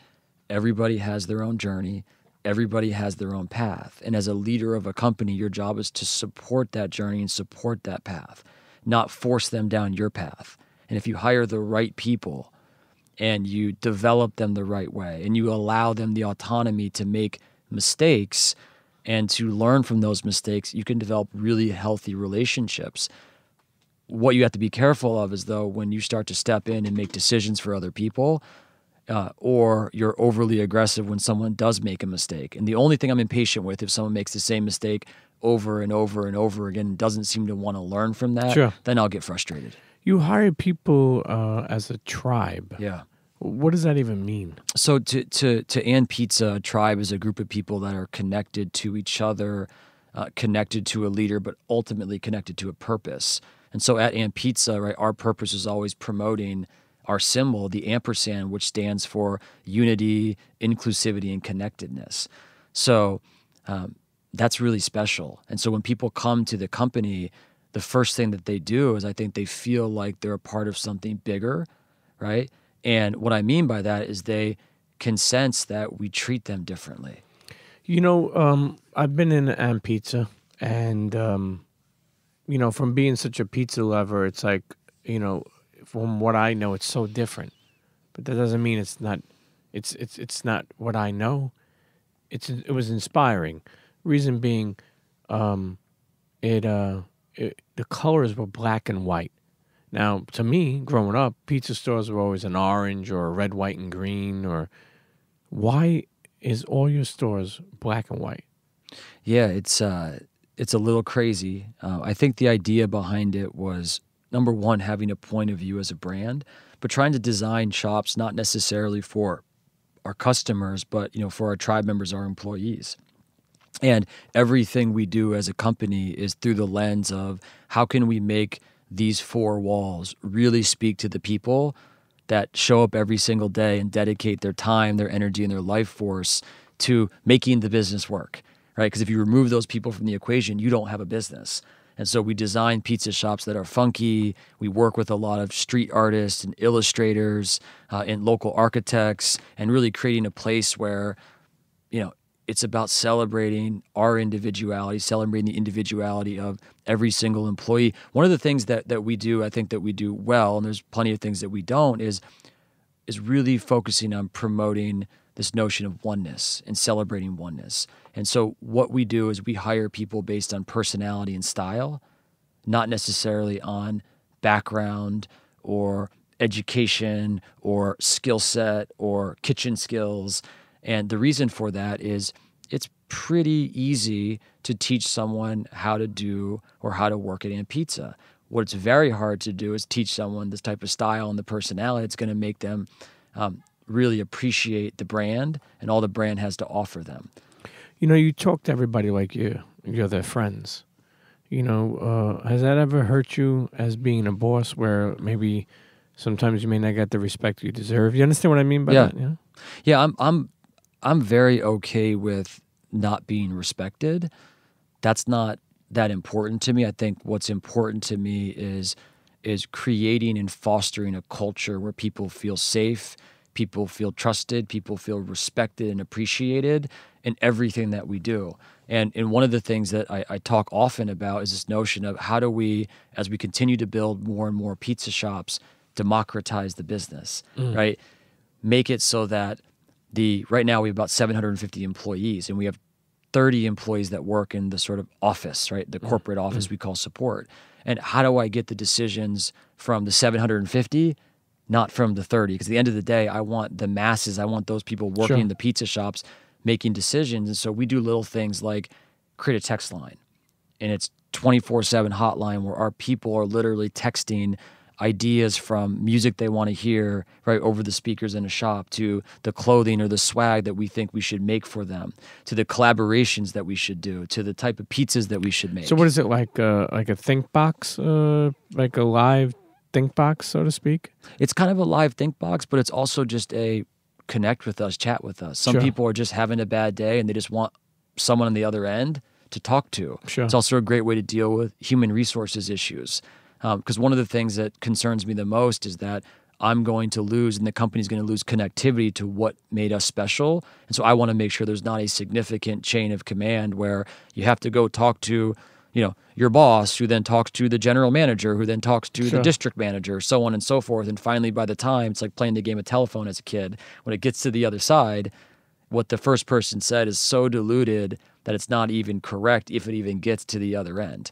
everybody has their own journey. everybody has their own path. And as a leader of a company, your job is to support that journey and support that path, not force them down your path. And if you hire the right people and you develop them the right way and you allow them the autonomy to make mistakes and to learn from those mistakes, you can develop really healthy relationships. What you have to be careful of is, though, when you start to step in and make decisions for other people, or you're overly aggressive when someone does make a mistake. And the only thing I'm impatient with, if someone makes the same mistake over and over and over again and doesn't seem to want to learn from that, Sure. then I'll get frustrated. You hire people as a tribe. Yeah. What does that even mean? So to And Pizza, a tribe is a group of people that are connected to each other, connected to a leader, but ultimately connected to a purpose. And so at And Pizza, right, our purpose is always promoting our symbol, the ampersand, which stands for unity, inclusivity, and connectedness. So that's really special. And so when people come to the company, the first thing that they do is I think they feel like they're a part of something bigger, right? And what I mean by that is they can sense that we treat them differently. You know, I've been in And Pizza, and you know, from being such a pizza lover, it's like, you know, from what I know, it's so different. But that doesn't mean it's not. It's not what I know. It was inspiring. Reason being, the colors were black and white. Now, to me, growing up, pizza stores were always an orange or a red, white, and green. Or why is all your stores black and white? Yeah, it's a little crazy. I think the idea behind it was, number one, having a point of view as a brand, but trying to design shops not necessarily for our customers, but for our tribe members, our employees. And everything we do as a company is through the lens of how can we make these four walls really speak to the people that show up every single day and dedicate their time, their energy, and their life force to making the business work, right? Because if you remove those people from the equation, you don't have a business. And so we design pizza shops that are funky. We work with a lot of street artists and illustrators and local architects, and really creating a place where, it's about celebrating our individuality, celebrating the individuality of every single employee. One of the things that we do, I think that we do well, and there's plenty of things that we don't, is really focusing on promoting this notion of oneness and celebrating oneness. And so what we do is we hire people based on personality and style, not necessarily on background or education or skill set or kitchen skills. And the reason for that is it's pretty easy to teach someone how to do or how to work at And Pizza. What it's very hard to do is teach someone this type of style and the personality. It's going to make them really appreciate the brand and all the brand has to offer them. You talk to everybody like you're their friends. Has that ever hurt you as being a boss, where maybe sometimes you may not get the respect you deserve? You understand what I mean by that? Yeah. Yeah, I'm very okay with not being respected. That's not that important to me. I think what's important to me is creating and fostering a culture where people feel safe, people feel trusted, people feel respected and appreciated in everything that we do. And one of the things that I talk often about is this notion of how do we, as we continue to build more and more pizza shops, democratize the business, right? Make it so that right now we have about 750 employees, and we have 30 employees that work in the sort of office, right? The corporate office we call support. And how do I get the decisions from the 750, not from the 30? Because at the end of the day, I want the masses, I want those people working in the pizza shops making decisions. And so we do little things like create a text line. And it's 24/7 hotline where our people are literally texting ideas from music they want to hear right over the speakers in a shop, to the clothing or the swag that we think we should make for them, to the collaborations that we should do, to the type of pizzas that we should make. So what is it, like a think box, like a live think box, so to speak? It's kind of a live think box, but it's also just a connect with us, chat with us. Some people are just having a bad day and they just want someone on the other end to talk to. It's also a great way to deal with human resources issues. Because one of the things that concerns me the most is that I'm going to lose and the company's going to lose connectivity to what made us special. And so I want to make sure there's not a significant chain of command where you have to go talk to, your boss, who then talks to the general manager, who then talks to the district manager, so on and so forth. And finally, by the time, it's like playing the game of telephone as a kid. When it gets to the other side, what the first person said is so diluted that it's not even correct if it even gets to the other end.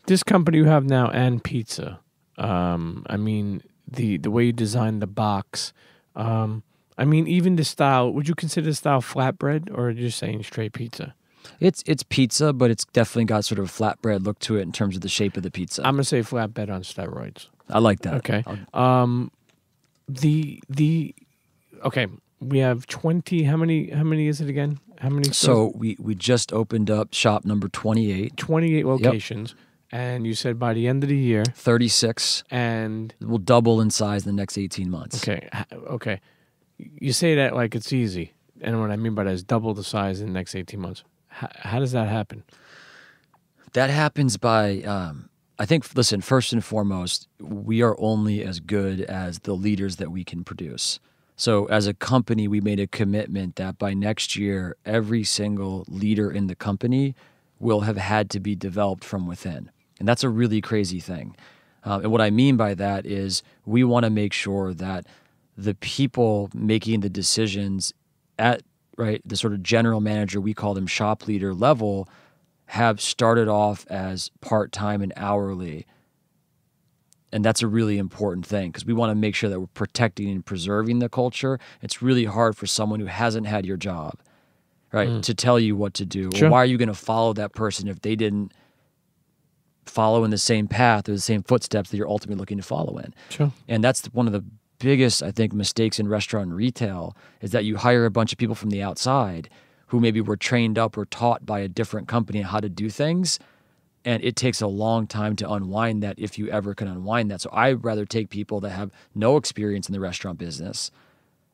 This company you have now, and pizza, I mean, the way you designed the box, I mean, even the style, would you consider the style flatbread, or are you just saying straight pizza? It's pizza, but it's definitely got sort of a flatbread look to it in terms of the shape of the pizza. I'm gonna say flatbread on steroids. I like that. Okay. Okay. We have 20. How many is it again? How many? So we just opened up shop number 28. 28 locations. Yep. And you said by the end of the year, 36, and we'll double in size in the next 18 months. Okay. You say that like it's easy, and what I mean by that is double the size in the next 18 months. How does that happen? That happens by, I think, listen, first and foremost, we are only as good as the leaders that we can produce. So as a company, we made a commitment that by next year, every single leader in the company will have had to be developed from within. And that's a really crazy thing. And what I mean by that is we want to make sure that the people making the decisions at the sort of general manager, we call them shop leader level, have started off as part-time and hourly. And that's a really important thing because we want to make sure that we're protecting and preserving the culture. It's really hard for someone who hasn't had your job, to tell you what to do. Sure. Or why are you going to follow that person if they didn't follow in the same path or the same footsteps that you're ultimately looking to follow in? Sure. And that's one of the biggest, I think, mistakes in restaurant and retail is that you hire a bunch of people from the outside who maybe were trained up or taught by a different company how to do things. And it takes a long time to unwind that if you ever can unwind that. So I'd rather take people that have no experience in the restaurant business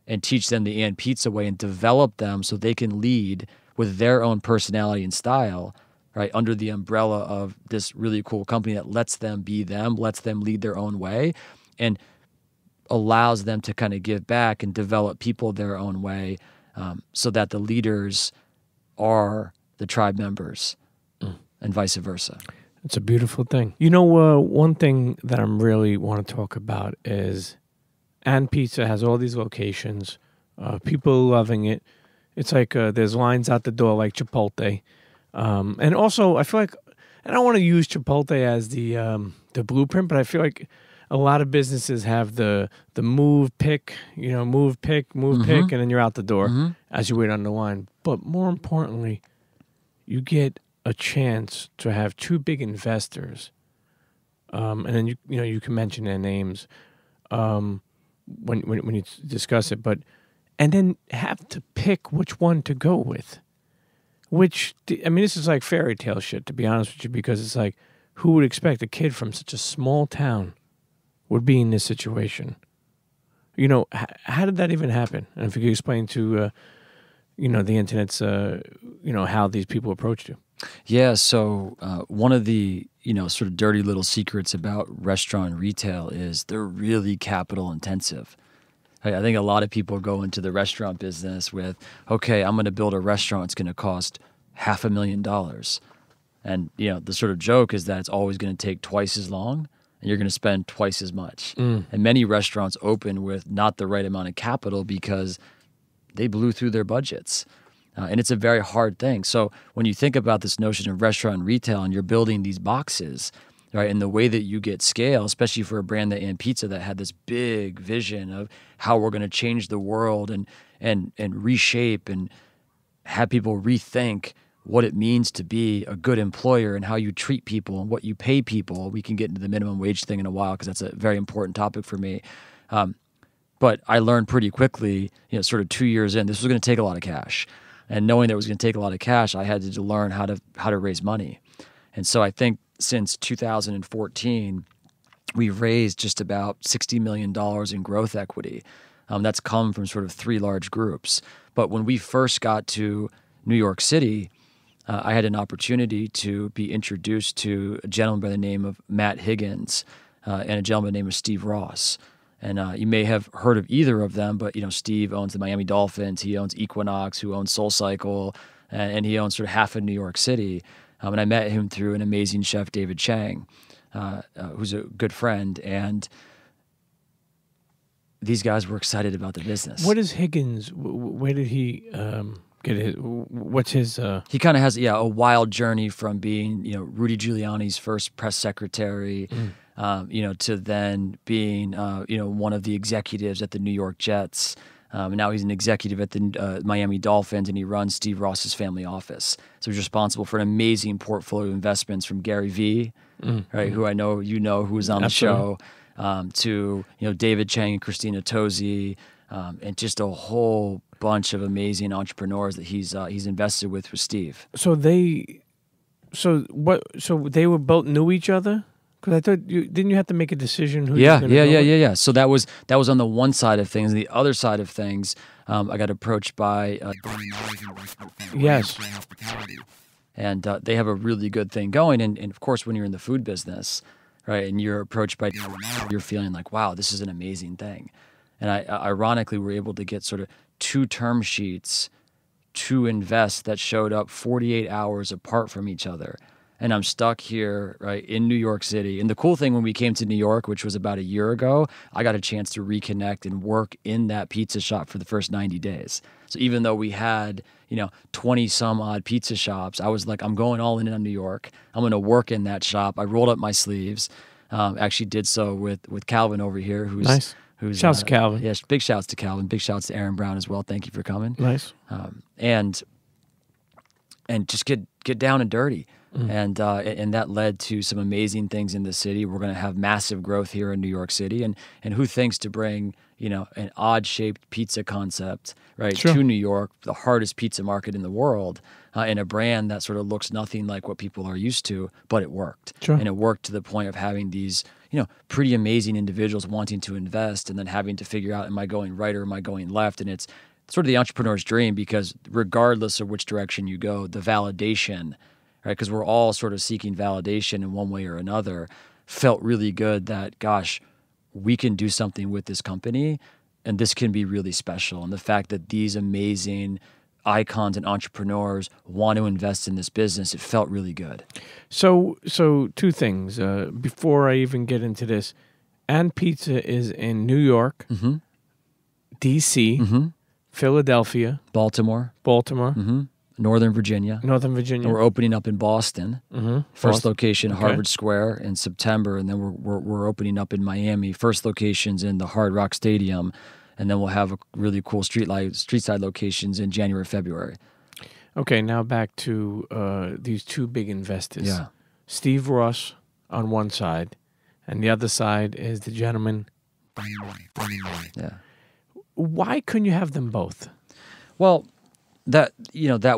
and teach them the And Pizza way and develop them so they can lead with their own personality and style, under the umbrella of this really cool company that lets them be them, lets them lead their own way, and allows them to kind of give back and develop people their own way, so that the leaders are the tribe members and vice versa. It's a beautiful thing. One thing that I really want to talk about is And Pizza has all these locations, people loving it. It's like there's lines out the door like Chipotle. And also, I feel like, I don't want to use Chipotle as the blueprint, but I feel like a lot of businesses have the move, pick, pick, and then you're out the door as you wait on the line. But more importantly, you get a chance to have two big investors, and then you can mention their names when you discuss it, and then have to pick which one to go with. Which, I mean, this is like fairy tale shit, to be honest with you, because it's like, who would expect a kid from such a small town would be in this situation? How did that even happen? And if you could explain to, the internet's, how these people approached you. Yeah, so one of the, sort of dirty little secrets about restaurant and retail is they're really capital intensive. I think a lot of people go into the restaurant business with, okay, I'm going to build a restaurant. It's going to cost $500,000. And, the sort of joke is that it's always going to take twice as long and you're going to spend twice as much. And many restaurants open with not the right amount of capital because they blew through their budgets. And it's a very hard thing. So when you think about this notion of restaurant and retail and you're building these boxes, and the way that you get scale, especially for a brand that And Pizza that had this big vision of how we're going to change the world and reshape and have people rethink what it means to be a good employer and how you treat people and what you pay people. We can get into the minimum wage thing in a while because that's a very important topic for me. But I learned pretty quickly, sort of 2 years in, this was going to take a lot of cash. And knowing that it was going to take a lot of cash, I had to learn how to raise money. And so I think since 2014, we've raised just about $60 million in growth equity. That's come from sort of three large groups. But when we first got to New York City, I had an opportunity to be introduced to a gentleman by the name of Matt Higgins and a gentleman named Steve Ross. And you may have heard of either of them, but Steve owns the Miami Dolphins. He owns Equinox, who owns SoulCycle, and he owns sort of half of New York City. And I met him through an amazing chef, David Chang, who's a good friend. And these guys were excited about the business. What is Higgins? Where did he get his? What's his? He kind of has a wild journey from being Rudy Giuliani's first press secretary, to then being one of the executives at the New York Jets. Now he's an executive at the Miami Dolphins, and he runs Steve Ross's family office. So he's responsible for an amazing portfolio of investments from Gary Vee, right, who I know who was on the show. To David Chang and Christina Tosi, and just a whole bunch of amazing entrepreneurs that he's invested with Steve. So they were both knew each other? Because I thought didn't you have to make a decision who? Yeah. So that was on the one side of things. The other side of things, I got approached by yes, and they have a really good thing going. And of course, when you're in the food business, right, and you're approached by, you're feeling like, wow, this is an amazing thing. And I ironically were able to get sort of 2 term sheets to invest that showed up 48 hours apart from each other. And I'm stuck here, right, in New York City. And the cool thing when we came to New York, which was about a year ago, I got a chance to reconnect and work in that pizza shop for the first 90 days. So even though we had, 20 some odd pizza shops, I was like, I'm going all in on New York. I'm going to work in that shop. I rolled up my sleeves. Actually did so with Calvin over here, who's nice. Shouts to Calvin. Yes, big shouts to Calvin. Big shouts to Aaron Brown as well. Thank you for coming. Nice. And just get down and dirty. And that led to some amazing things in the city. We're going to have massive growth here in New York City. And who thinks to bring, an odd-shaped pizza concept, right, to New York, the hardest pizza market in the world, in a brand that sort of looks nothing like what people are used to, but it worked. Sure. And it worked to the point of having these, pretty amazing individuals wanting to invest and then having to figure out, am I going right or am I going left? And it's sort of the entrepreneur's dream, because regardless of which direction you go, the validation, right, because we're all sort of seeking validation in one way or another, felt really good that, gosh, we can do something with this company and this can be really special. And the fact that these amazing icons and entrepreneurs want to invest in this business, it felt really good. So 2 things. Before I even get into this, And Pizza is in New York, D.C., Philadelphia, Baltimore, Northern Virginia. And we're opening up in Boston. First location, Harvard Square in September, and then we're opening up in Miami. First locations in the Hard Rock Stadium, and then we'll have a really cool street side locations in January, February. Okay, now back to these 2 big investors. Yeah. Steve Ross on one side, and the other side is the gentleman. Yeah. Why couldn't you have them both? Well, that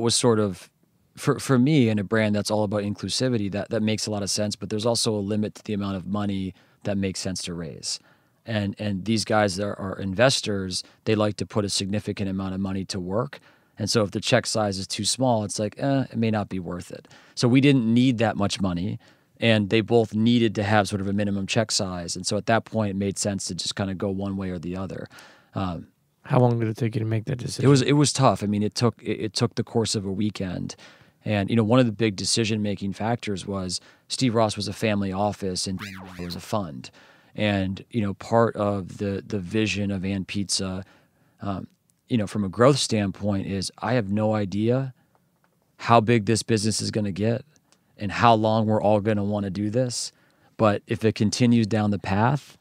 was sort of for me in a brand that's all about inclusivity, that makes a lot of sense, but there's also a limit to the amount of money that makes sense to raise. And these guys are investors, they like to put a significant amount of money to work. And so if the check size is too small, it's like, it may not be worth it. So we didn't need that much money, and they both needed to have sort of a minimum check size. And so at that point, it made sense to just kind of go one way or the other. How long did it take you to make that decision? It was tough. I mean, it took the course of a weekend. And, one of the big decision-making factors was Steve Ross was a family office and it was a fund. And, part of the vision of And Pizza, from a growth standpoint is I have no idea how big this business is going to get and how long we're all going to want to do this. But if it continues down the path,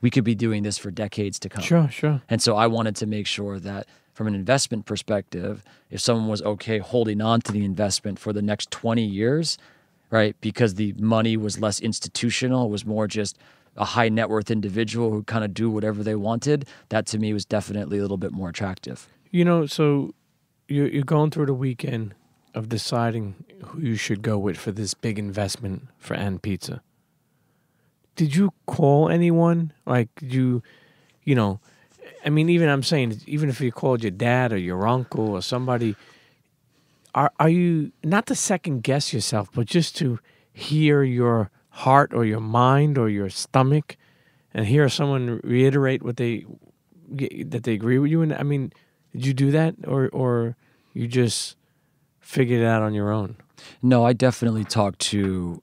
we could be doing this for decades to come. Sure. And so I wanted to make sure that from an investment perspective, if someone was okay holding on to the investment for the next 20 years, right, because the money was less institutional, it was more just a high net worth individual who kind of do whatever they wanted, that to me was definitely a little bit more attractive. So you're going through the weekend of deciding who you should go with for this big investment for And Pizza. Did you call anyone? Like, even I'm saying, even if you called your dad or your uncle or somebody, are you, not to second guess yourself, but just to hear your heart or your mind or your stomach and hear someone reiterate what that they agree with you. And I mean, did you do that, or you just figured it out on your own? No, I definitely talked to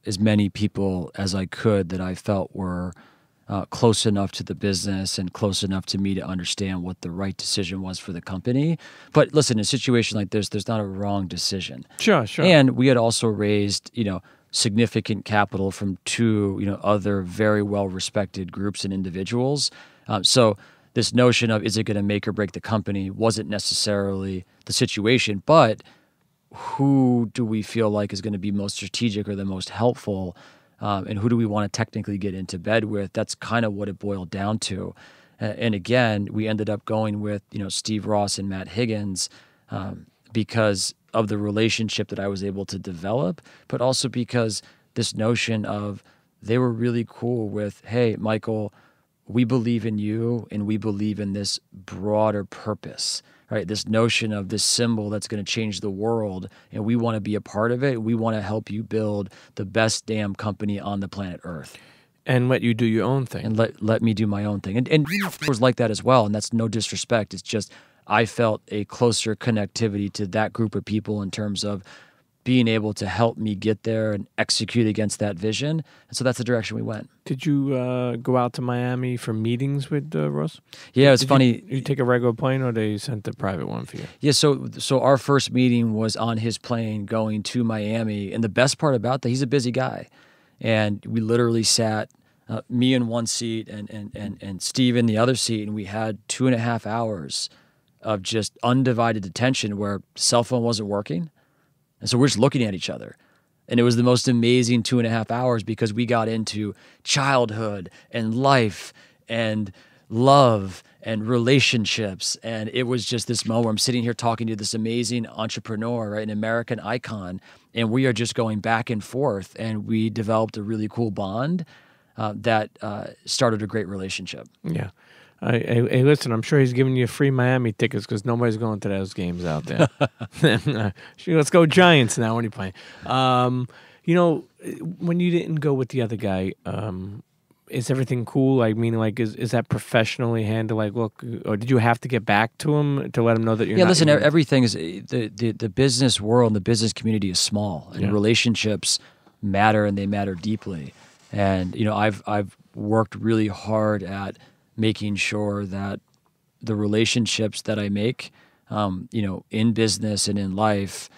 as many people as I could that I felt were close enough to the business and close enough to me to understand what the right decision was for the company. But listen, in a situation like this, there's not a wrong decision. Sure. And we had also raised, significant capital from two, other very well-respected groups and individuals. So this notion of is it going to make or break the company wasn't necessarily the situation, but who do we feel like is going to be most strategic or the most helpful, and who do we want to technically get into bed with? That's kind of what it boiled down to. And again, we ended up going with, Steve Ross and Matt Higgins because of the relationship that I was able to develop, but also because this notion of they were really cool with, hey, Michael, we believe in you and we believe in this broader purpose, right? This notion of this symbol that's going to change the world, and we want to be a part of it. We want to help you build the best damn company on the planet Earth. And let you do your own thing. And let me do my own thing. And it was like that as well, and that's no disrespect. It's just I felt a closer connectivity to that group of people in terms of being able to help me get there and execute against that vision. And so that's the direction we went. Did you go out to Miami for meetings with Russ? Yeah, it's funny. You take a regular plane, or they sent a private one for you? Yeah, so our first meeting was on his plane going to Miami. And the best part about that, he's a busy guy. And we literally sat, me in one seat and Steve in the other seat, and we had 2.5 hours of just undivided attention where cell phone wasn't working. And so we're just looking at each other. And it was the most amazing 2.5 hours because we got into childhood and life and love and relationships. And it was just this moment where I'm sitting here talking to this amazing entrepreneur, right, an American icon, and we are just going back and forth. And we developed a really cool bond that started a great relationship. Yeah. Hey, listen, I'm sure he's giving you free Miami tickets because nobody's going to those games out there. Let's go Giants now. When you playing? When you didn't go with the other guy, is everything cool? I mean, like, is that professionally handled? Like, look, or did you have to get back to him to let him know that you're not? Yeah, listen, everything is, the business world and the business community is small, and relationships matter, and they matter deeply. And, I've worked really hard at making sure that the relationships that I make, in business and in life,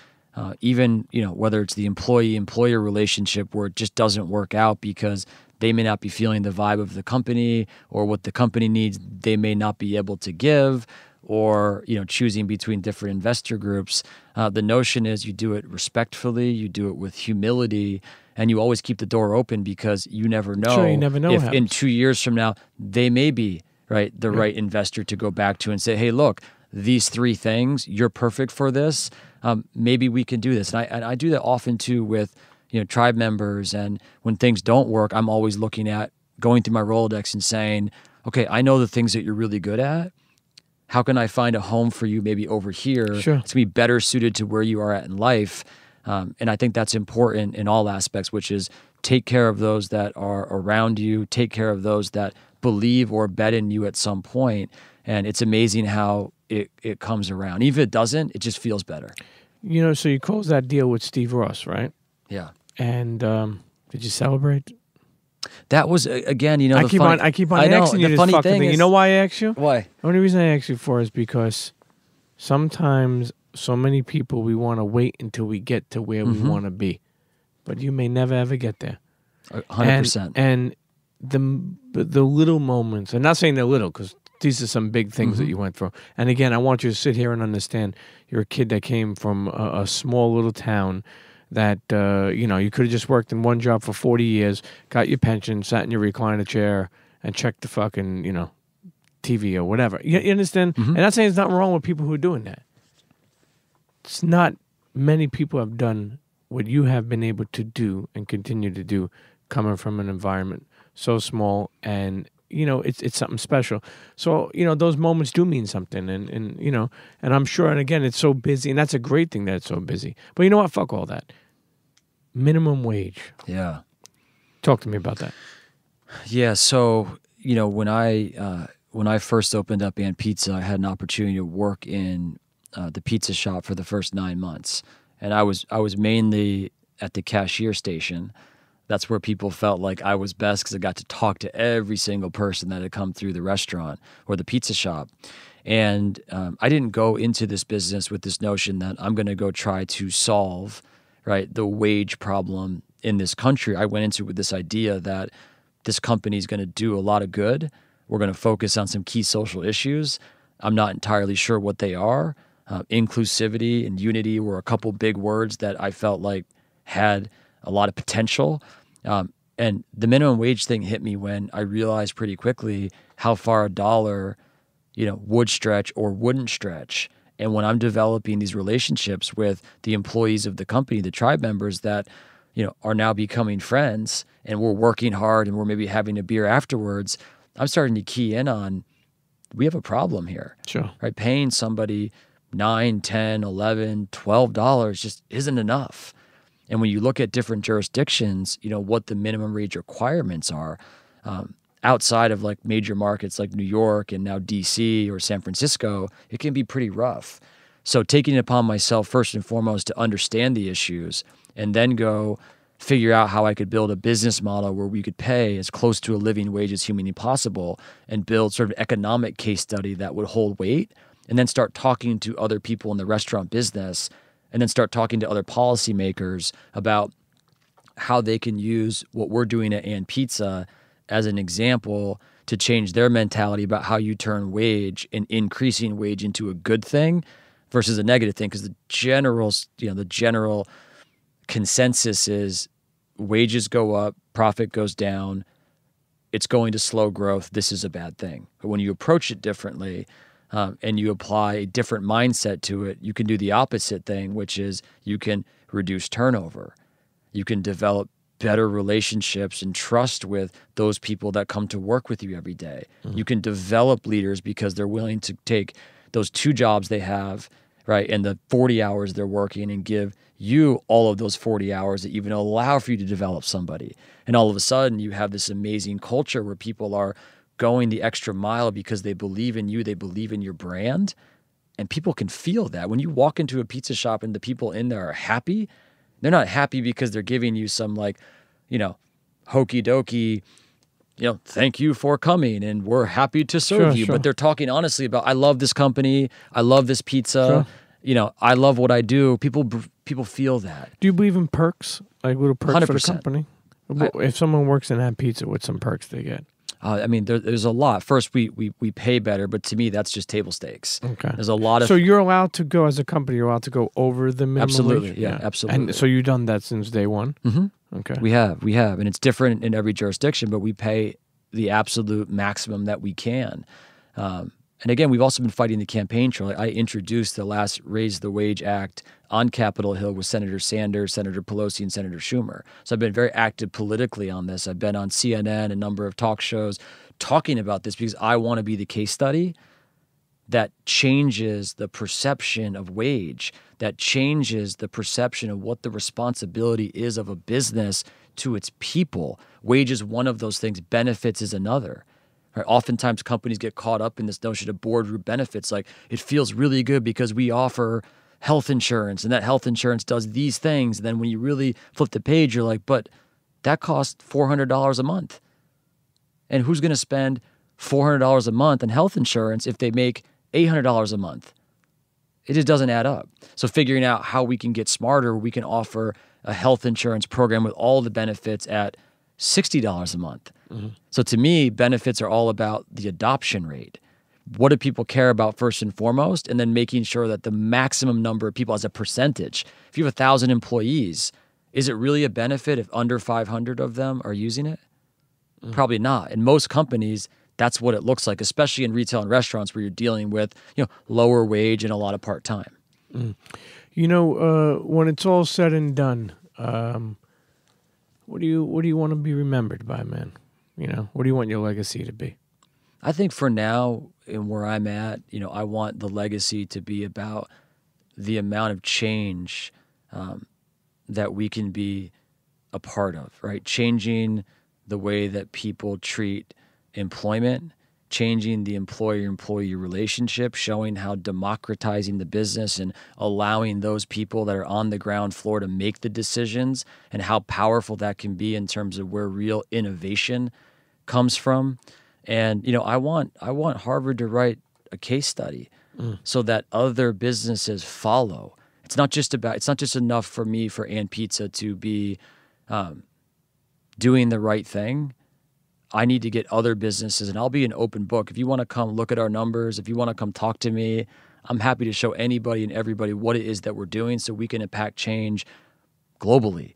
even, whether it's the employee-employer relationship where it just doesn't work out because they may not be feeling the vibe of the company, or what the company needs they may not be able to give, or, choosing between different investor groups. The notion is you do it respectfully, you do it with humility, and you always keep the door open because you never know. Sure, you never know if in 2 years from now they may be right investor to go back to and say, hey, look, these 3 things, you're perfect for this. Maybe we can do this. And I do that often too with tribe members. And when things don't work, I'm always looking at going through my Rolodex and saying, okay, I know the things that you're really good at. How can I find a home for you maybe over here? Sure. It's going to be better suited to where you are at in life. And I think that's important in all aspects, which is take care of those that are around you, take care of those that believe or bet in you at some point. And it's amazing how it comes around. Even if it doesn't, it just feels better. So you closed that deal with Steve Ross, right? Yeah. And did you celebrate? That was, again, I keep on asking you this fucking thing. You know why I asked you? Why? The only reason I asked you for is because sometimes so many people, we want to wait until we get to where we want to be. But you may never, ever get there. 100%. And the little moments, I'm not saying they're little because these are some big things that you went through. And again, I want you to sit here and understand you're a kid that came from a small little town that, you could have just worked in one job for 40 years, got your pension, sat in your recliner chair, and checked the fucking, TV or whatever. You understand? And I'm not saying there's nothing wrong with people who are doing that. It's not many people have done what you have been able to do and continue to do coming from an environment so small, and it's something special. So those moments do mean something, and I'm sure. And again, it's so busy, and that's a great thing that it's so busy. But you know what? Fuck all that. Minimum wage. Yeah. Talk to me about that. Yeah. So, when I first opened up And Pizza, I had an opportunity to work in the pizza shop for the first 9 months, and I was mainly at the cashier station. That's where people felt like I was best because I got to talk to every single person that had come through the restaurant or the pizza shop. And I didn't go into this business with this notion that I'm going to go try to solve, right, the wage problem in this country. I went into it with this idea that this company is going to do a lot of good. We're going to focus on some key social issues. I'm not entirely sure what they are. Inclusivity and unity were a couple big words that I felt like had a lot of potential. And the minimum wage thing hit me when I realized pretty quickly how far a dollar, would stretch or wouldn't stretch. And when I'm developing these relationships with the employees of the company, the tribe members that, are now becoming friends, and we're working hard and we're maybe having a beer afterwards, I'm starting to key in on, we have a problem here. Sure. Right? Paying somebody $9, $10, $11, $12 just isn't enough. And when you look at different jurisdictions, what the minimum wage requirements are, outside of like major markets like New York and now DC or San Francisco, it can be pretty rough. So taking it upon myself first and foremost to understand the issues and then go figure out how I could build a business model where we could pay as close to a living wage as humanly possible and build sort of economic case study that would hold weight, and then start talking to other people in the restaurant business, and then start talking to other policymakers about how they can use what we're doing at And Pizza as an example to change their mentality about how you turn wage and increasing wage into a good thing versus a negative thing. Because the general consensus is wages go up, profit goes down, it's going to slow growth, this is a bad thing. But when you approach it differently, and you apply a different mindset to it, you can do the opposite thing, which is you can reduce turnover. You can develop better relationships and trust with those people that come to work with you every day. You can develop leaders because they're willing to take those 2 jobs they have, right, and the 40 hours they're working and give you all of those 40 hours that even allow for you to develop somebody. And all of a sudden you have this amazing culture where people are going the extra mile because they believe in you, they believe in your brand, and people can feel that. When you walk into a pizza shop and the people in there are happy, they're not happy because they're giving you some hokey dokey, thank you for coming and we're happy to serve you. Sure. But they're talking honestly about, I love this company, I love this pizza, I love what I do. People feel that. Do you believe in perks? Like little perks 100%. for the company? If someone works in that pizza, what some perks they get? There's a lot. First, we pay better, but to me, that's just table stakes. Okay. There's a lot of... So you're allowed to go, as a company, you're allowed to go over the minimum Absolutely, wage? yeah, absolutely. And so you've done that since day one? Mm-hmm. Okay. We have. And it's different in every jurisdiction, but we pay the absolute maximum that we can. And again, we've also been fighting the campaign trail. I introduced the last Raise the Wage Act on Capitol Hill with Senator Sanders, Senator Pelosi, and Senator Schumer. So I've been very active politically on this. I've been on CNN, a number of talk shows, talking about this because I want to be the case study that changes the perception of wage, that changes the perception of what the responsibility is of a business to its people. Wage is one of those things. Benefits is another. Right? Oftentimes companies get caught up in this notion of boardroom benefits. Like, it feels really good because we offer health insurance and that health insurance does these things. And then when you really flip the page, you're like, but that costs $400 a month. And who's going to spend $400 a month on health insurance if they make $800 a month? It just doesn't add up. So figuring out how we can get smarter, we can offer a health insurance program with all the benefits at $60 a month. Mm-hmm. So to me, benefits are all about the adoption rate. What do people care about first and foremost? And then making sure that the maximum number of people as a percentage. If you have 1,000 employees, is it really a benefit if under 500 of them are using it? Mm-hmm. Probably not. In most companies, that's what it looks like, especially in retail and restaurants where you're dealing with, lower wage and a lot of part-time. Mm. When it's all said and done, what do you want to be remembered by, man? What do you want your legacy to be? I think for now, and where I'm at, I want the legacy to be about the amount of change that we can be a part of, right? Changing the way that people treat employment, changing the employer-employee relationship, showing how democratizing the business and allowing those people that are on the ground floor to make the decisions, and how powerful that can be in terms of where real innovation comes from. And I want Harvard to write a case study so that other businesses follow. It's not just enough for me, for And Pizza, to be doing the right thing. I need to get other businesses, and I'll be an open book. If you want to come look at our numbers, if you want to come talk to me, I'm happy to show anybody and everybody what it is that we're doing so we can impact change globally.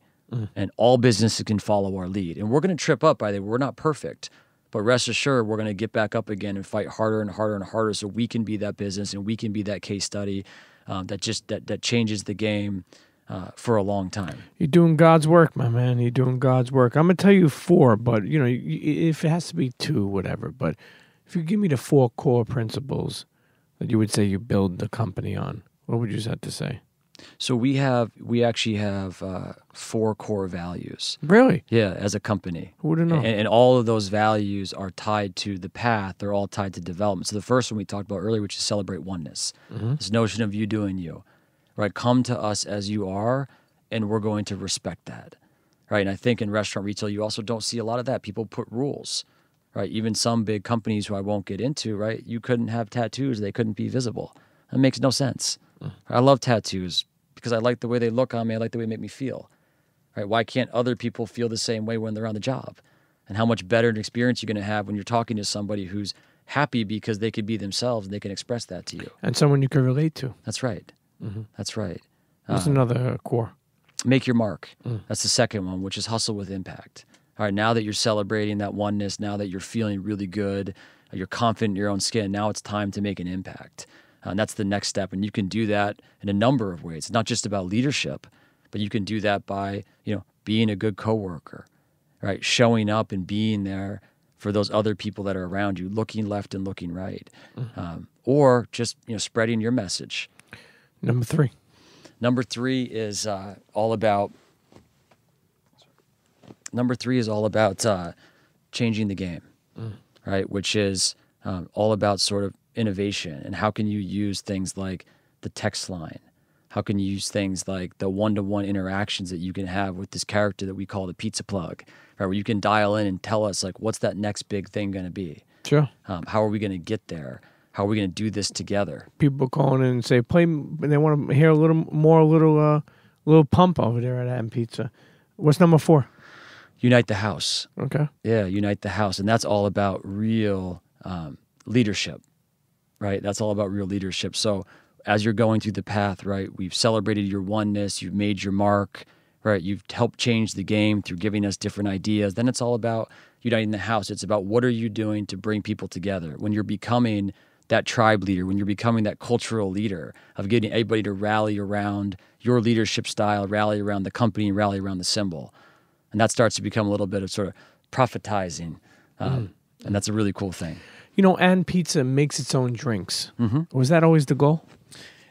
And all businesses can follow our lead. And we're going to trip up, by the way. We're not perfect, but rest assured we're going to get back up again and fight harder and harder and harder so we can be that business and we can be that case study that changes the game for a long time. You're doing God's work, my man. You're doing God's work. I'm going to tell you 4, but, if it has to be 2, whatever. But if you give me the 4 core principles that you would say you build the company on, what would you have to say? So we actually have 4 core values. Really? Yeah, as a company. Who would have known? And all of those values are tied to the path. They're all tied to development. So the first one we talked about earlier, which is celebrate oneness. This notion of you doing you. Right, come to us as you are, and we're going to respect that. Right, and I think in restaurant retail, you also don't see a lot of that. People put rules. Right, even some big companies who I won't get into. Right, you couldn't have tattoos; they couldn't be visible. That makes no sense. I love tattoos because I like the way they look on me. I like the way they make me feel. Right, why can't other people feel the same way when they're on the job? And how much better an experience you're going to have when you're talking to somebody who's happy because they could be themselves and they can express that to you. And someone you can relate to. That's right. That's right. What's another core? Make your mark. That's the second one, which is hustle with impact. All right, now that you're celebrating that oneness, now that you're feeling really good, you're confident in your own skin, now it's time to make an impact. And that's the next step. And you can do that in a number of ways. It's not just about leadership, but you can do that by, being a good coworker, right? Showing up and being there for those other people that are around you, looking left and looking right. Or just, spreading your message. Number 3. Number 3 is all about. Number 3 is all about changing the game, right? Which is all about sort of innovation and how can you use things like the text line? How can you use things like the one-to-one interactions that you can have with this character that we call the pizza plug, right? Where you can dial in and tell us like, what's that next big thing going to be? Sure. How are we going to get there? How are we going to do this together? People calling in and say, play, they want to hear a little pump over there at And Pizza. What's number 4? Unite the house. Okay. Yeah, unite the house. And that's all about real leadership, right? That's all about real leadership. So as you're going through the path, right, we've celebrated your oneness, you've made your mark, right? You've helped change the game through giving us different ideas. Then it's all about uniting the house. It's about what are you doing to bring people together? When you're becoming that tribe leader, when you're becoming that cultural leader of getting everybody to rally around your leadership style, rally around the company, rally around the symbol. And that starts to become a little bit of sort of prophetizing. And that's a really cool thing. And Pizza makes its own drinks. Was that always the goal?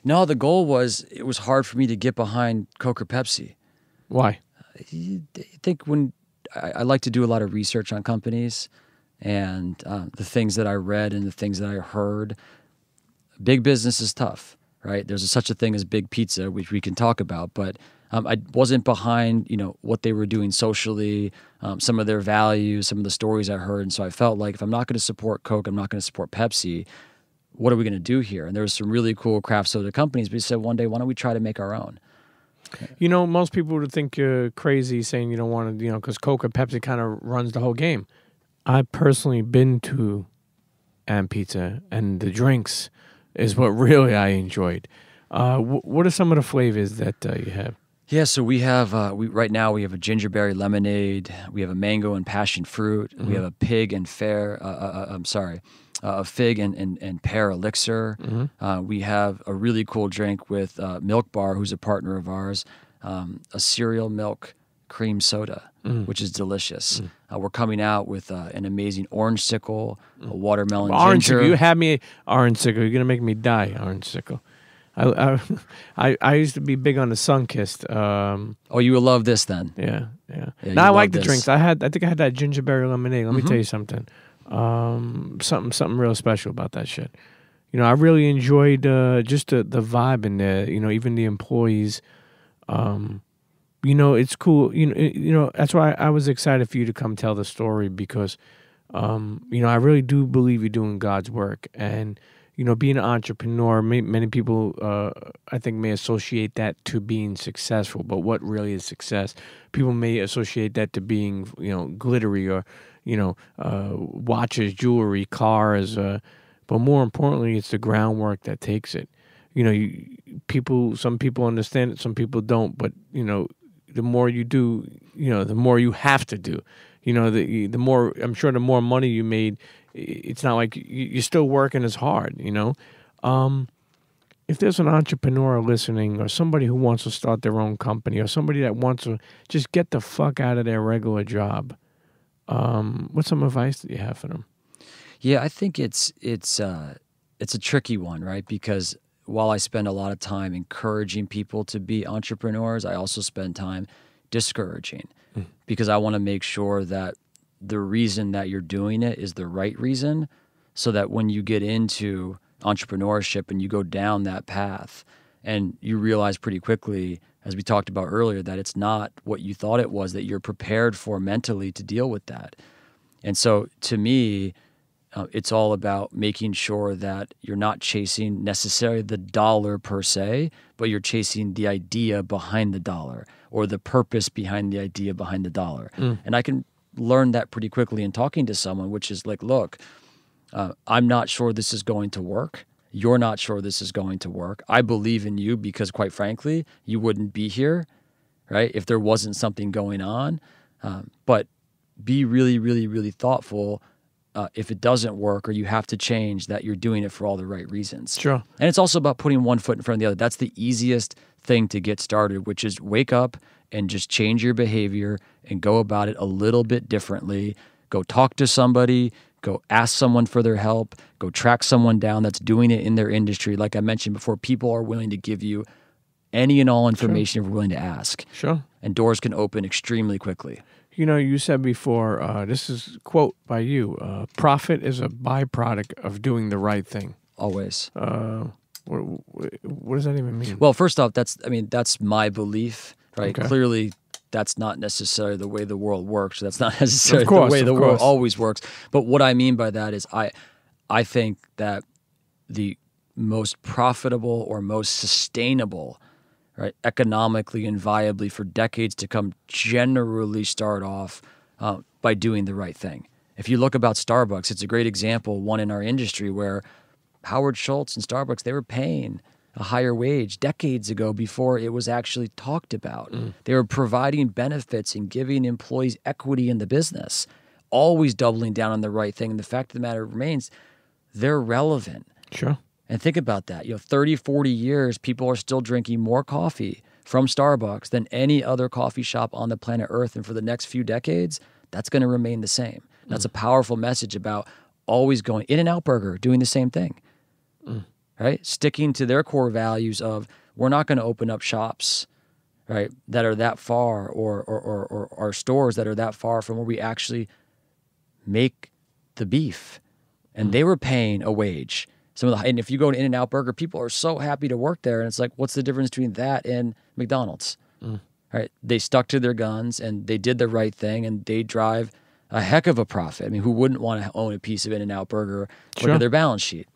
No, the goal was, it was hard for me to get behind Coke or Pepsi. Why? I think when I like to do a lot of research on companies and the things that I read and the things that I heard, big business is tough, right? There's such a thing as big pizza, which we can talk about, but I wasn't behind, what they were doing socially, some of their values, some of the stories I heard. And so I felt like if I'm not going to support Coke, I'm not going to support Pepsi. What are we going to do here? And there was some really cool craft soda companies, but we said one day, why don't we try to make our own? Most people would think you're crazy saying you don't want to, because Coke or Pepsi kind of runs the whole game. I've personally been to And Pizza, and the drinks is what really I enjoyed. What are some of the flavors that you have? Yeah, so we have right now we have a gingerberry lemonade, we have a mango and passion fruit, we have a pig and a fig and pear elixir. We have a really cool drink with Milk Bar, who's a partner of ours, a cereal milk cream soda, which is delicious. We're coming out with an amazing orange sickle, a watermelon orange ginger. sickle. You have me orange sickle. You're gonna make me die, orange sickle. I used to be big on the Sunkist. Oh, you will love this then. Yeah. Yeah, Now I you like love the this. drinks. I think I had that gingerberry lemonade. Let me tell you something. Something real special about that shit. You know, I really enjoyed just the vibe in there. You know, even the employees. You know, it's cool. You know that's why I was excited for you to come tell the story because, you know, I really do believe you're doing God's work. And you know, being an entrepreneur, many people I think may associate that to being successful. But what really is success? People may associate that to being, you know, glittery or, you know, watches, jewelry, cars. But more importantly, it's the groundwork that takes it. You know, some people understand it, some people don't. But you know, the more you do, you know, the more you have to do. You know, the more, I'm sure the more money you made, it's not like you're still working as hard. You know, if there's an entrepreneur listening, or somebody who wants to start their own company, or somebody that wants to just get the fuck out of their regular job, what's some advice that you have for them? Yeah, I think it's a tricky one, right? Because while I spend a lot of time encouraging people to be entrepreneurs, I also spend time discouraging because I want to make sure that the reason that you're doing it is the right reason, so that when you get into entrepreneurship and you go down that path and you realize pretty quickly, as we talked about earlier, that it's not what you thought it was, that you're prepared for mentally to deal with that. And so to me, it's all about making sure that you're not chasing necessarily the dollar per se, but you're chasing the idea behind the dollar, or the purpose behind the idea behind the dollar. And I can learn that pretty quickly in talking to someone, which is like, look, I'm not sure this is going to work. You're not sure this is going to work. I believe in you because, quite frankly, you wouldn't be here, right, if there wasn't something going on. But be really, really, really thoughtful. If it doesn't work or you have to change, that you're doing it for all the right reasons. Sure. And it's also about putting one foot in front of the other. That's the easiest thing to get started, which is wake up and just change your behavior and go about it a little bit differently. Go talk to somebody, go ask someone for their help, go track someone down that's doing it in their industry. Like I mentioned before, people are willing to give you any and all information if you're willing to ask. Sure. And doors can open extremely quickly. You know, you said before, this is a quote by you, profit is a byproduct of doing the right thing. Always. What does that even mean? Well, first off, that's my belief, right? Okay. Clearly, that's not necessarily the way the world works. That's not necessarily Of course, the way the of world course. always works. But what I mean by that is I think that the most profitable or most sustainable, right, economically and viably for decades to come, generally start off by doing the right thing. If you look about Starbucks, it's a great example, one in our industry, where Howard Schultz and Starbucks, they were paying a higher wage decades ago before it was actually talked about. They were providing benefits and giving employees equity in the business, always doubling down on the right thing. And the fact of the matter remains, they're relevant. Sure. And think about that. 30, 40 years, people are still drinking more coffee from Starbucks than any other coffee shop on the planet Earth. And for the next few decades, that's going to remain the same. That's a powerful message about always going. In-N-Out Burger doing the same thing, right? Sticking to their core values of, we're not going to open up shops, right, that are that far, or stores that are that far from where we actually make the beef. And they were paying a wage. And if you go to In-N-Out Burger, people are so happy to work there. And it's like, what's the difference between that and McDonald's? Right? They stuck to their guns and they did the right thing, and they drive a heck of a profit. I mean, who wouldn't want to own a piece of In-N-Out Burger? Look Sure. at their balance sheet.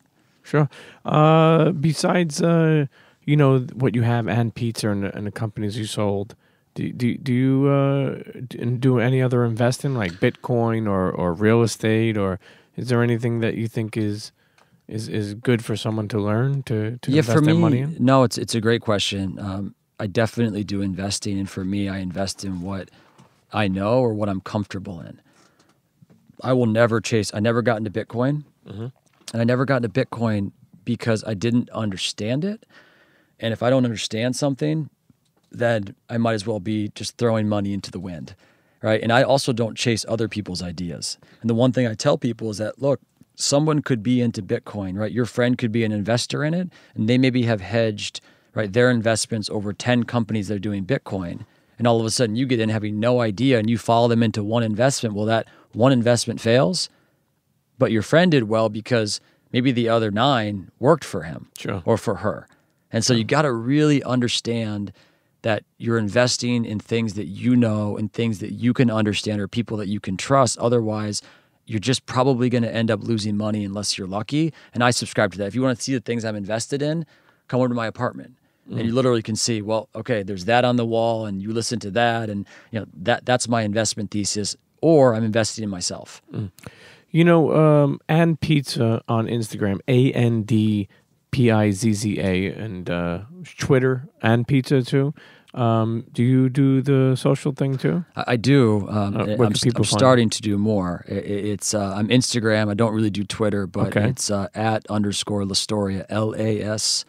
Sure. Besides, you know, what you have and pizza and the companies you sold, do you do any other investing like Bitcoin or real estate, or is there anything that you think is good for someone to learn to invest for me, their money in? No, it's a great question. I definitely do investing, and for me, I invest in what I know or what I'm comfortable in. I never got into Bitcoin, and I never got into Bitcoin because I didn't understand it. And if I don't understand something, then I might as well be just throwing money into the wind, right? And I also don't chase other people's ideas. And the one thing I tell people is that, look, someone could be into Bitcoin, right? Your friend could be an investor in it, and they maybe have hedged, right, their investments over 10 companies that are doing Bitcoin. And all of a sudden you get in having no idea and you follow them into one investment. Well, that one investment fails, but your friend did well because maybe the other 9 worked for him or for her. And so you got to really understand that you're investing in things that you know and things that you can understand or people that you can trust. Otherwise, you're just probably going to end up losing money unless you're lucky. And I subscribe to that. If you want to see the things I'm invested in, come over to my apartment. And you literally can see, well, okay, there's that on the wall, and you listen to that, and that's my investment thesis, or I'm investing in myself. And Pizza on Instagram, ANDPIZZA, and Twitter, and Pizza too. Do you do the social thing too? I do. I'm starting to do more. I'm Instagram. I don't really do Twitter, but it's @_Lastoria, LASTORIA.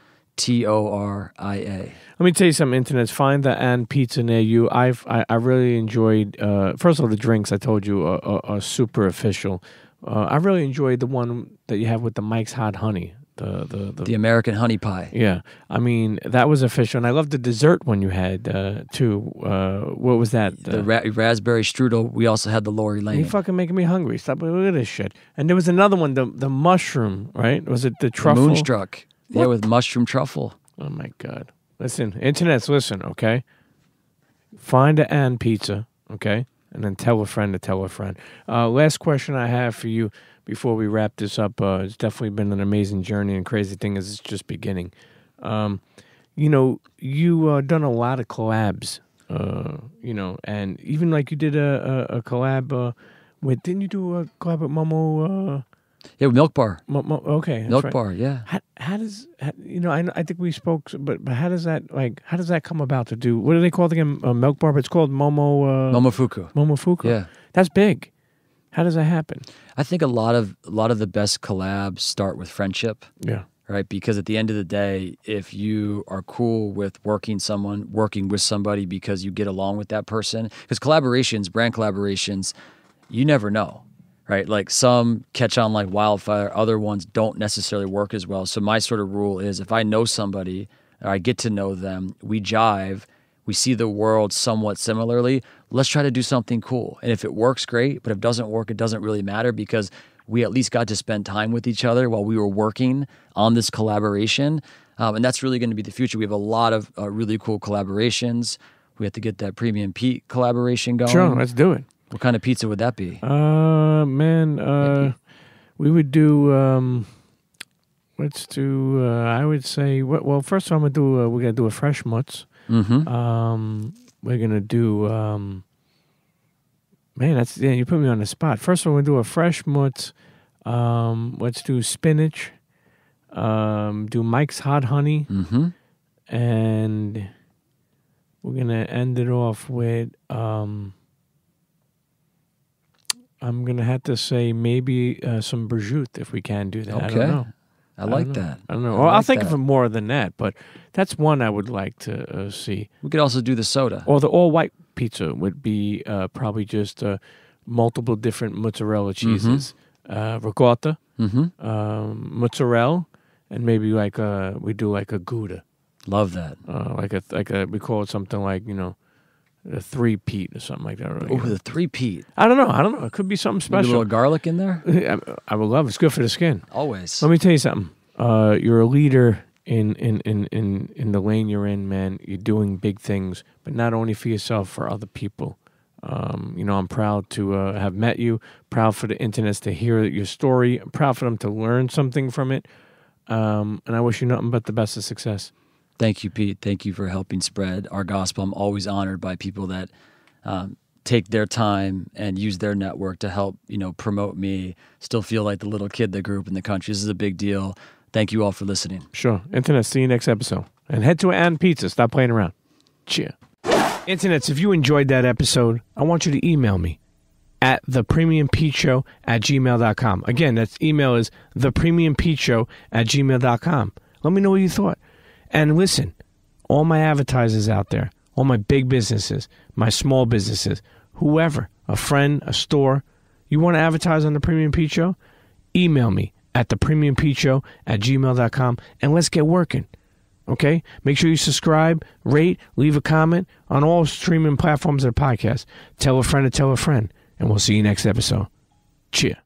Let me tell you something, internets. Find the And Pizza near you. I really enjoyed, first of all, the drinks I told you are super official. I really enjoyed the one that you have with the Mike's Hot Honey. The American honey pie. Yeah. I mean, that was official. And I love the dessert one you had, too. What was that? The raspberry strudel. We also had the Lori Lane. You're fucking making me hungry. Stop. Look at this shit. And there was another one, the mushroom, right? Was it the truffle? The Moonstruck. What? Yeah, with mushroom truffle. Oh, my God. Listen, internets, listen, okay? Find the And Pizza, okay? And then tell a friend to tell a friend. Last question I have for you before we wrap this up. It's definitely been an amazing journey, and crazy thing is it's just beginning. You done a lot of collabs, and even like you did a collab with, didn't you do a collab with Momo? Yeah, with Milk Bar. Okay. Milk Bar, yeah. I think we spoke, but how does that come about to do, what do they call it again? Milk Bar, but it's called Momofuku. Momofuku. Yeah. That's big. How does that happen? I think a lot of the best collabs start with friendship. Yeah. Right? Because at the end of the day, if you are cool with working with somebody because you get along with that person, because brand collaborations, you never know. Right? Like some catch on like wildfire, other ones don't necessarily work as well. So my sort of rule is if I know somebody or I get to know them, we jive, we see the world somewhat similarly, let's try to do something cool. And if it works, great. But if it doesn't work, it doesn't really matter because we at least got to spend time with each other while we were working on this collaboration. And that's really going to be the future. We have a lot of really cool collaborations. We have to get that Premium Pete collaboration going. Sure, let's do it. What kind of pizza would that be? We would do, let's do, I would say, well, first we're going to do a fresh mutz. Mm-hmm. We're going to do, you put me on the spot. First we're going to do a fresh mutz. Let's do spinach. Do Mike's Hot Honey. Mm-hmm. And we're going to end it off with, I'm going to have to say maybe some prosciutto if we can do that. Okay. I don't know. I like that. I don't know. Well, I'll think of more than that, but that's one I would like to see. We could also do the soda. Or the all-white pizza would be probably just multiple different mozzarella cheeses. Ricotta, mozzarella, and maybe we do like a Gouda. Love that. We call it something like, a 3-peat or something like that. Oh, the 3-peat. I don't know. It could be something special. Maybe a little garlic in there? I would love it. It's good for the skin. Always. Let me tell you something. You're a leader in the lane you're in, man. You're doing big things, but not only for yourself, for other people. I'm proud to have met you. Proud for the internets to hear your story. I'm proud for them to learn something from it. And I wish you nothing but the best of success. Thank you, Pete. Thank you for helping spread our gospel. I'm always honored by people that take their time and use their network to help, promote me. Still feel like the little kid that grew up in the country. This is a big deal. Thank you all for listening. Sure. Internet, see you next episode. And head to And Pizza. Stop playing around. Cheer. Internets, if you enjoyed that episode, I want you to email me at thepremiumpeteshow@gmail.com. Again, that email is thepremiumpeteshow@gmail.com. Let me know what you thought. And listen, all my advertisers out there, all my big businesses, my small businesses, whoever, a friend, a store, you want to advertise on the Premium Pete Show? email me at thepremiumpeachshow@gmail.com, and let's get working. Okay? Make sure you subscribe, rate, leave a comment on all streaming platforms of the podcast. Tell a friend to tell a friend, and we'll see you next episode. Cheers.